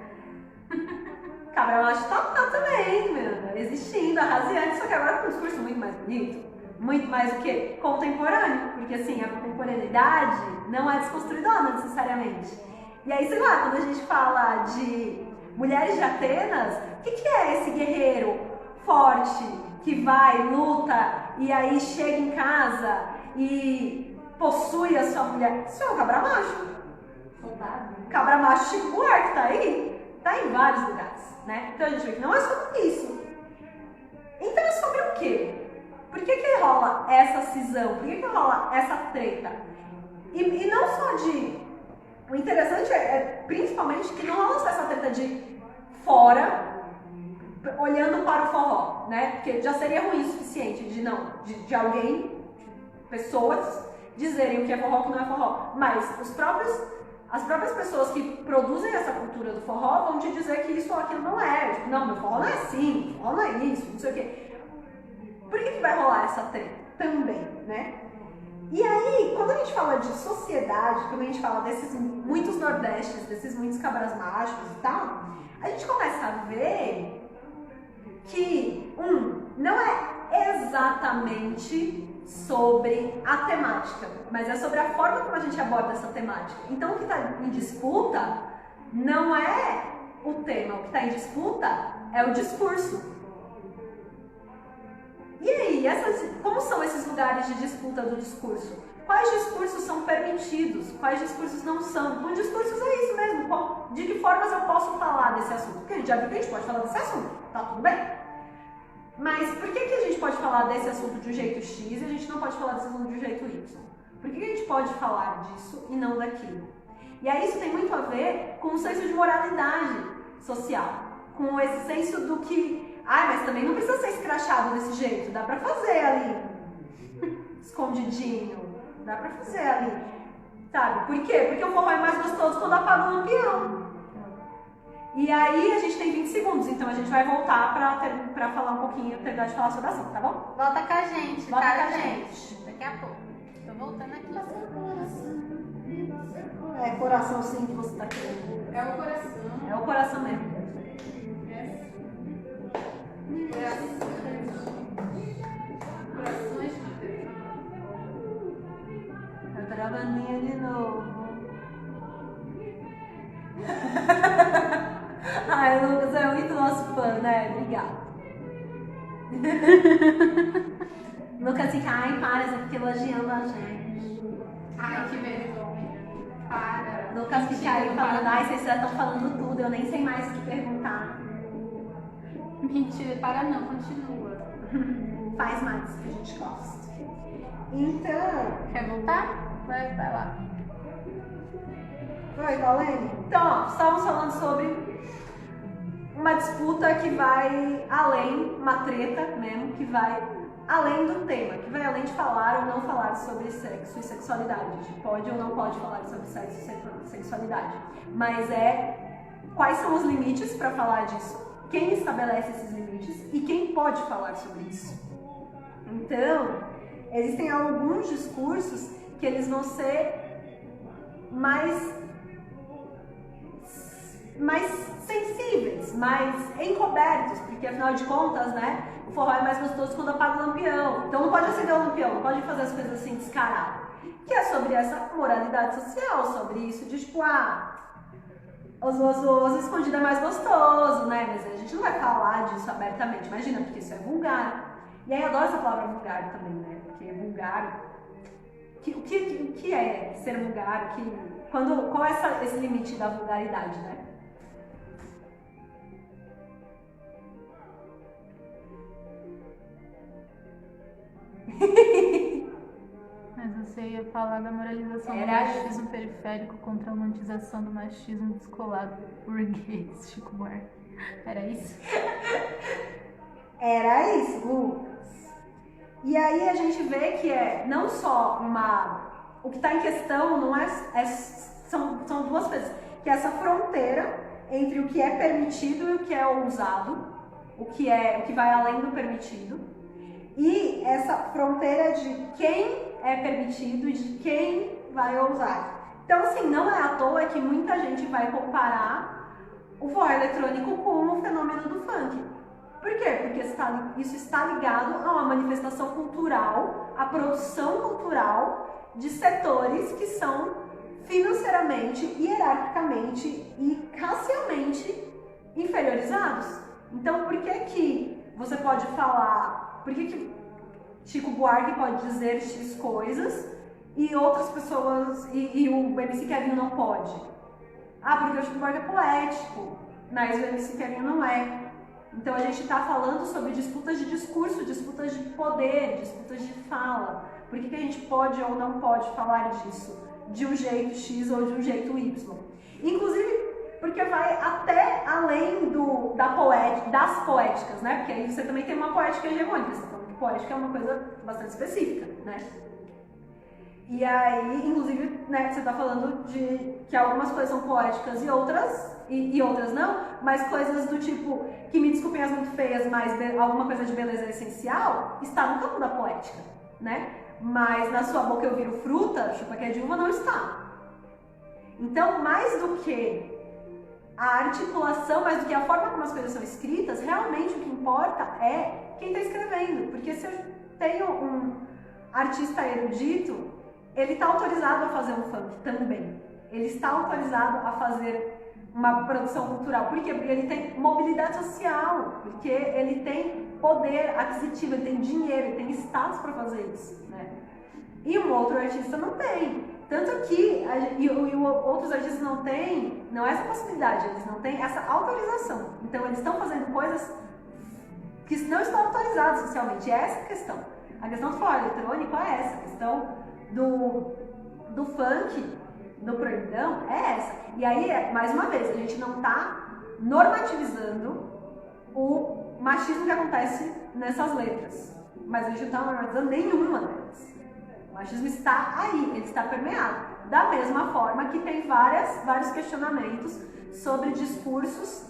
cabra macho tá lá também, mano, existindo, arraseando, só que agora com um discurso muito mais bonito, muito mais o que? Contemporâneo, porque assim, a contemporaneidade não é desconstruidona necessariamente. E aí, sei lá, quando a gente fala de mulheres de Atenas, o que é esse guerreiro forte que vai, luta e aí chega em casa e possui a sua mulher? Isso é um cabra macho. Cabra macho Chico Buarque, tá aí? Tá em vários lugares, né? Então a gente vê que não é sobre isso. Então é sobre o quê? Por que rola essa cisão? Por que rola essa treta? E não só de... O interessante é principalmente que não rola só essa treta de fora, olhando para o forró, né? Porque já seria ruim o suficiente de alguém, pessoas, dizerem o que é forró e o que não é forró. Mas as próprias pessoas que produzem essa cultura do forró vão te dizer que isso ou aquilo não é. Tipo, não, meu forró não é assim, forró não é isso, não sei o quê. Por que vai rolar essa treta também, né? E aí, quando a gente fala de sociedade, quando a gente fala desses muitos nordestes, desses muitos cabras machos e tal, a gente começa a ver que, não é exatamente sobre a temática, mas é sobre a forma como a gente aborda essa temática. Então, o que está em disputa não é o tema, o que está em disputa é o discurso. E aí, como são esses lugares de disputa do discurso? Quais discursos são permitidos? Quais discursos não são? Com discursos é isso mesmo. De que formas eu posso falar desse assunto? Porque a gente já viu que a gente pode falar desse assunto, tá tudo bem? Mas por que a gente pode falar desse assunto de um jeito X e a gente não pode falar desse assunto de um jeito Y? Por que a gente pode falar disso e não daquilo? E aí isso tem muito a ver com o senso de moralidade social, com esse senso do que... mas também não precisa ser escrachado desse jeito, dá pra fazer ali, escondidinho, dá pra fazer ali, sabe? Por quê? Porque o forró é mais gostoso quando apaga o lampião. E aí a gente tem 20 segundos, então a gente vai voltar pra falar um pouquinho, terminar de falar sobre a assunto, tá bom? Volta com a gente, Volta tá, com a gente. Daqui a pouco. Tô voltando aqui. É coração sim que você tá querendo. É o coração. É o coração mesmo. Travandinha de novo. Ai, Lucas é muito nosso fã, né? Obrigada. Lucas fica, ai, para, você fica elogiando a gente. Ai, que vergonha. Para. Lucas fica aí falando, ai, vocês já estão falando tudo, eu nem sei mais o que perguntar. Mentira, para não, continua. Faz mais, que a gente gosta. Então... Quer voltar? Vai lá. Oi, Valene? Então, ó, estávamos falando sobre uma disputa que vai além, uma treta mesmo, que vai além do tema, que vai além de falar ou não falar sobre sexo e sexualidade, de pode ou não pode falar sobre sexo e sexualidade, mas é quais são os limites para falar disso, quem estabelece esses limites e quem pode falar sobre isso. Então, existem alguns discursos que eles vão ser mais sensíveis, mais encobertos, porque afinal de contas, né, o forró é mais gostoso quando apaga o lampião. Então não pode acender o lampião, não pode fazer as coisas assim descarado. Que é sobre essa moralidade social, sobre isso de tipo, os escondido é mais gostoso, né? Mas a gente não vai falar disso abertamente, imagina, porque isso é vulgar. E aí eu adoro essa palavra vulgar também, né? Porque vulgar. O que é ser vulgar? Qual é esse limite da vulgaridade, né? Mas você ia falar da moralização do Era machismo periférico contra a romantização do machismo descolado burguês, Chico Buarque. Era isso? Era isso, Lucas. E aí a gente vê que é não só o que está em questão não são duas coisas, que é essa fronteira entre o que é permitido e o que é ousado, o que vai além do permitido, e essa fronteira de quem é permitido e de quem vai ousar. Então, assim, não é à toa que muita gente vai comparar o forró eletrônico com o fenômeno do funk. Por quê? Porque isso está ligado a uma manifestação cultural, a produção cultural de setores que são financeiramente, hierarquicamente e racialmente inferiorizados. Então, por que você pode falar, por que Chico Buarque pode dizer X coisas e outras pessoas, e o MC Kevin não pode? Porque o Chico Buarque é poético, mas o MC Kevin não é. Então a gente está falando sobre disputas de discurso, disputas de poder, disputas de fala. Por que a gente pode ou não pode falar disso de um jeito X ou de um jeito Y? Inclusive porque vai até além das poéticas, né? Porque aí você também tem uma poética hegemônica, você tá falando que poética é uma coisa bastante específica, né? E aí, inclusive, né, você está falando de que algumas coisas são poéticas e outras não, mas coisas do tipo, que me desculpem as muito feias, mas alguma coisa de beleza essencial está no campo da poética, né? Mas na sua boca eu viro fruta, chupa que é de uva, não está. Então, mais do que a articulação, mais do que a forma como as coisas são escritas, realmente o que importa é quem está escrevendo. Porque se eu tenho um artista erudito, ele está autorizado a fazer um funk também. Ele está autorizado a fazer uma produção cultural. Por quê? Porque ele tem mobilidade social, porque ele tem poder aquisitivo, ele tem dinheiro, ele tem status para fazer isso, né? E um outro artista não tem. Tanto que outros artistas não têm, não é essa possibilidade, eles não têm essa autorização. Então eles estão fazendo coisas que não estão autorizadas socialmente. É essa a questão. A questão do forró eletrônico é essa. A questão do funk, do proibidão, é essa. E aí, mais uma vez, a gente não está normativizando o machismo que acontece nessas letras. Mas a gente não está normativizando nenhuma delas. O machismo está aí, ele está permeado. Da mesma forma que tem vários questionamentos sobre discursos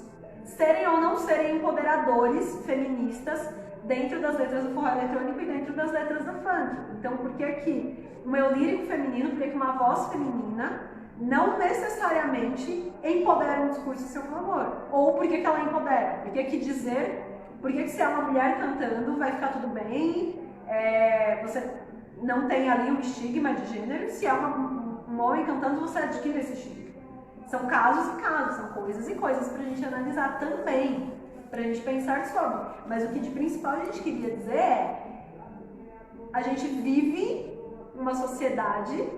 serem ou não serem empoderadores feministas dentro das letras do forró eletrônico e dentro das letras do funk. Então, por que que o meu lírico feminino, por que uma voz feminina não necessariamente empodera um discurso a seu favor? Ou por que ela empodera? Por que se é uma mulher cantando vai ficar tudo bem? não tem ali um estigma de gênero. Se é um homem cantando, você adquire esse estigma. São casos e casos, são coisas e coisas pra gente analisar também, pra gente pensar sobre. Mas o que de principal a gente queria dizer é: a gente vive uma sociedade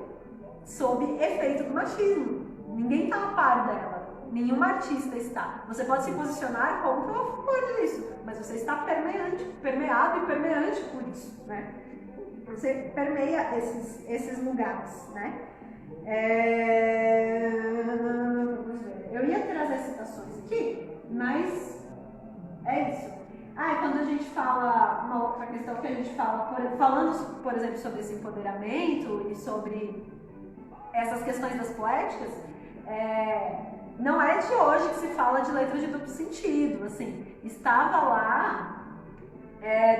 sob efeito do machismo. Ninguém está a par dela, nenhum artista está. Você pode se posicionar contra ou a favor disso, mas você está permeado e permeante por isso, né? Você permeia esses lugares, né? Eu ia trazer citações aqui, mas é isso. E quando a gente fala, uma outra questão que a gente fala, falando, por exemplo, sobre esse empoderamento e sobre essas questões das poéticas, não é de hoje que se fala de letras de duplo sentido, assim, estava lá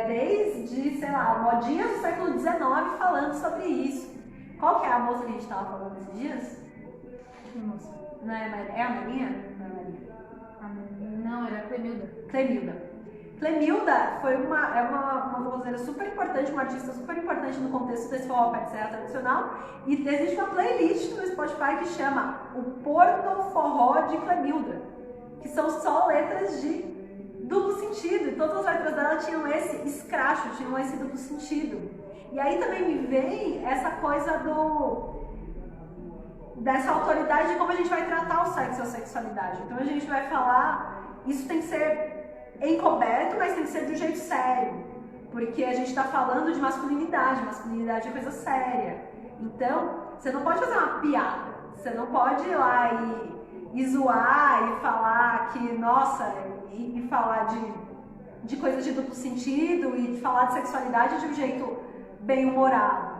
desde, sei lá, modinhas do século XIX falando sobre isso. Qual que é a moça que a gente estava falando esses dias? Que moça? Não é a Maria? É a Marinha? Não é a Maria. Não, era a Clemilda. Clemilda foi uma vozeira super importante, uma artista super importante no contexto desse forró pé de serra tradicional, e existe uma playlist no Spotify que chama O Porto Forró de Clemilda, que são só letras de duplo sentido, e todas as letras dela tinham esse escracho, tinham esse duplo sentido. E aí também me vem essa coisa dessa autoridade de como a gente vai tratar o sexo e a sexualidade. Então a gente vai falar, isso tem que ser encoberto, mas tem que ser de um jeito sério, porque a gente está falando de masculinidade é coisa séria. Então, você não pode fazer uma piada, você não pode ir lá e zoar e falar que, nossa, e falar de coisas de duplo sentido e de falar de sexualidade de um jeito bem-humorado.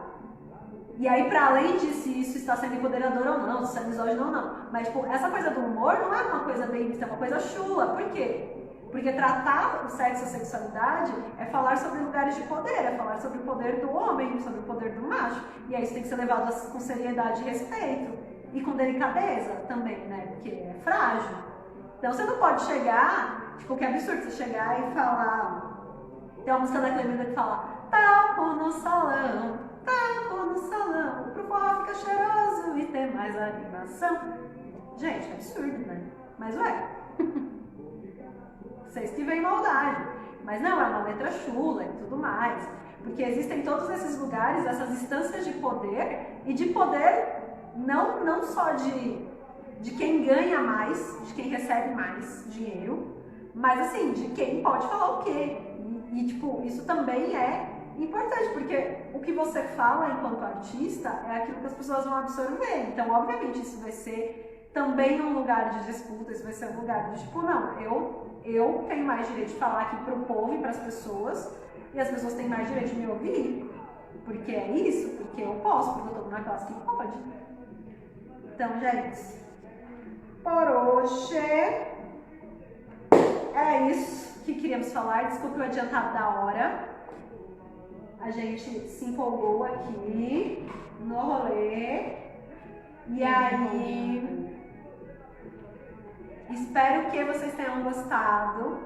E aí, para além de se isso está sendo empoderador ou não, se é misógino ou não, mas tipo, essa coisa do humor não é uma coisa bem vista, é uma coisa chula. Por quê? Porque tratar o sexo e a sexualidade é falar sobre lugares de poder, é falar sobre o poder do homem, sobre o poder do macho. E aí isso tem que ser levado com seriedade e respeito. E com delicadeza também, né? Porque é frágil. Então você não pode chegar, tipo, que absurdo você chegar e falar... Tem uma música da Clemilda que fala: talco no salão, pro forró fica cheiroso e tem mais animação. Gente, é absurdo, né? Mas ué... Vocês que veem maldade, mas não, é uma letra chula e tudo mais, porque existem todos esses lugares, essas instâncias de poder, e de poder não só de quem ganha mais, de quem recebe mais dinheiro, mas assim, de quem pode falar o quê, e tipo, isso também é importante, porque o que você fala enquanto artista é aquilo que as pessoas vão absorver, então obviamente isso vai ser também um lugar de disputa, isso vai ser um lugar de tipo, não, eu tenho mais direito de falar aqui pro povo e pras pessoas, e as pessoas têm mais direito de me ouvir, porque é isso, porque eu posso, porque eu tô numa classe que pode. Então, gente, por hoje é isso que queríamos falar. Desculpe o adiantado da hora, a gente se empolgou aqui no rolê, e aí... Espero que vocês tenham gostado,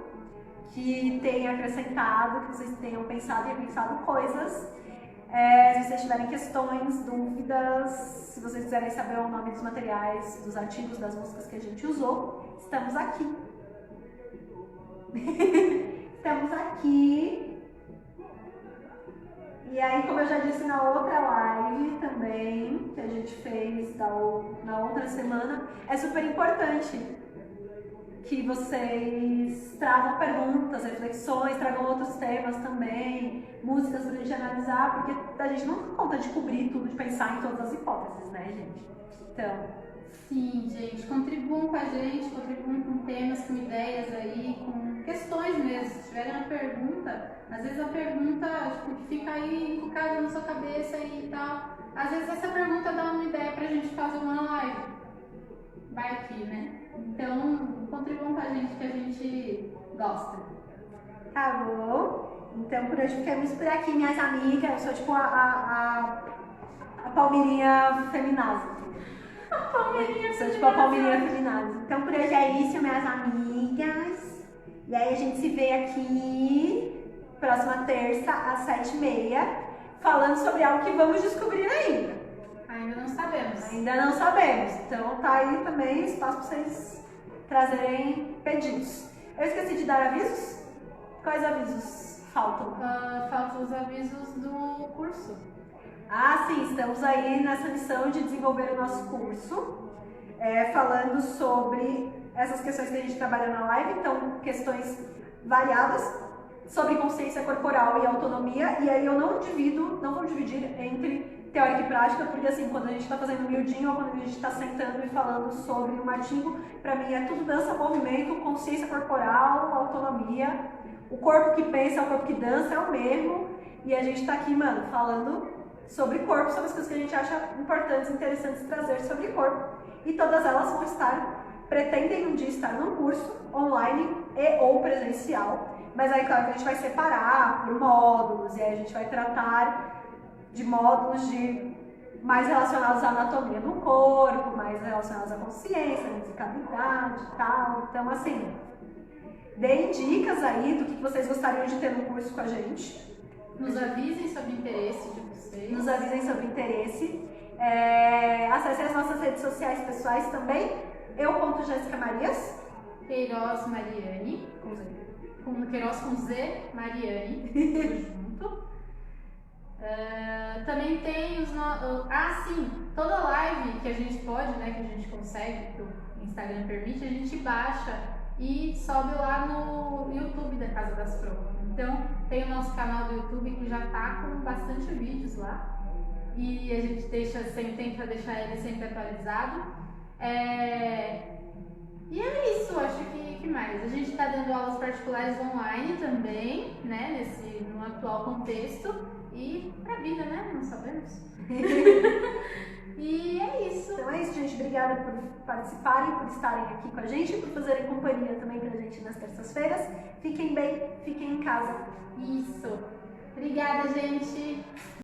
que tenha acrescentado, que vocês tenham pensado e repensado coisas. Se vocês tiverem questões, dúvidas, se vocês quiserem saber o nome dos materiais, dos artigos, das músicas que a gente usou, estamos aqui. Estamos aqui. E aí, como eu já disse na outra live também, que a gente fez na outra semana, é super importante que vocês tragam perguntas, reflexões, tragam outros temas também, músicas pra gente analisar, porque a gente não dá conta de cobrir tudo, de pensar em todas as hipóteses, né, gente? Então... Sim, gente, contribuam com a gente, contribuam com temas, com ideias aí, com questões mesmo. Se tiverem uma pergunta, às vezes a pergunta tipo, que fica aí encucada na sua cabeça e tal, às vezes essa pergunta dá uma ideia pra gente fazer uma live. Vai aqui, né? Então, contribuam com a gente que a gente gosta. Tá bom? Então, por hoje ficamos por aqui, minhas amigas. Eu sou tipo a Palmeirinha feminazi. Sou tipo a Palmeirinha feminazi. Então, por hoje é isso, minhas amigas. E aí, a gente se vê aqui próxima terça, às 7h30. falando sobre algo que vamos descobrir ainda. Ainda não sabemos. Ainda não sabemos. Então tá aí também espaço para vocês trazerem pedidos. Eu esqueci de dar avisos? Quais avisos faltam? Faltam os avisos do curso. Ah, sim, estamos aí nessa missão de desenvolver o nosso curso, falando sobre essas questões que a gente trabalha na live, então questões variadas sobre consciência corporal e autonomia, e aí eu não vou dividir entre teórica e prática, porque assim, quando a gente está fazendo miudinho ou quando a gente está sentando e falando sobre um artigo, para mim é tudo dança, movimento, consciência corporal, autonomia, o corpo que pensa, o corpo que dança é o mesmo, e a gente está aqui, mano, falando sobre corpo, sobre as coisas que a gente acha importantes e interessantes trazer sobre corpo. E todas elas vão pretendem um dia estar num curso online e ou presencial, mas aí claro que a gente vai separar por módulos, e aí a gente vai tratar de módulos mais relacionados à anatomia do corpo, mais relacionados à consciência, musicalidade e tal. Então assim, deem dicas aí do que vocês gostariam de ter no curso com a gente. Nos avisem sobre o interesse de vocês. Nos avisem sobre o interesse. Acessem as nossas redes sociais pessoais também. Eu.Jéssica Marias. Queiroz Mariane. Queiroz com Z, Mariane. Tudo junto. Também tem os... sim, toda live que a gente pode, né, que a gente consegue, que o Instagram permite, a gente baixa e sobe lá no YouTube da Casa das Fro. Então, tem o nosso canal do YouTube que já tá com bastante vídeos lá. E a gente tenta deixar ele sempre atualizado. E é isso, acho que mais. A gente tá dando aulas particulares online também, né, no atual contexto. E pra vida, né? Não sabemos. E é isso. Então é isso, gente. Obrigada por participarem, por estarem aqui com a gente, por fazerem companhia também pra gente nas terças-feiras. Fiquem bem, fiquem em casa. Isso. Obrigada, gente.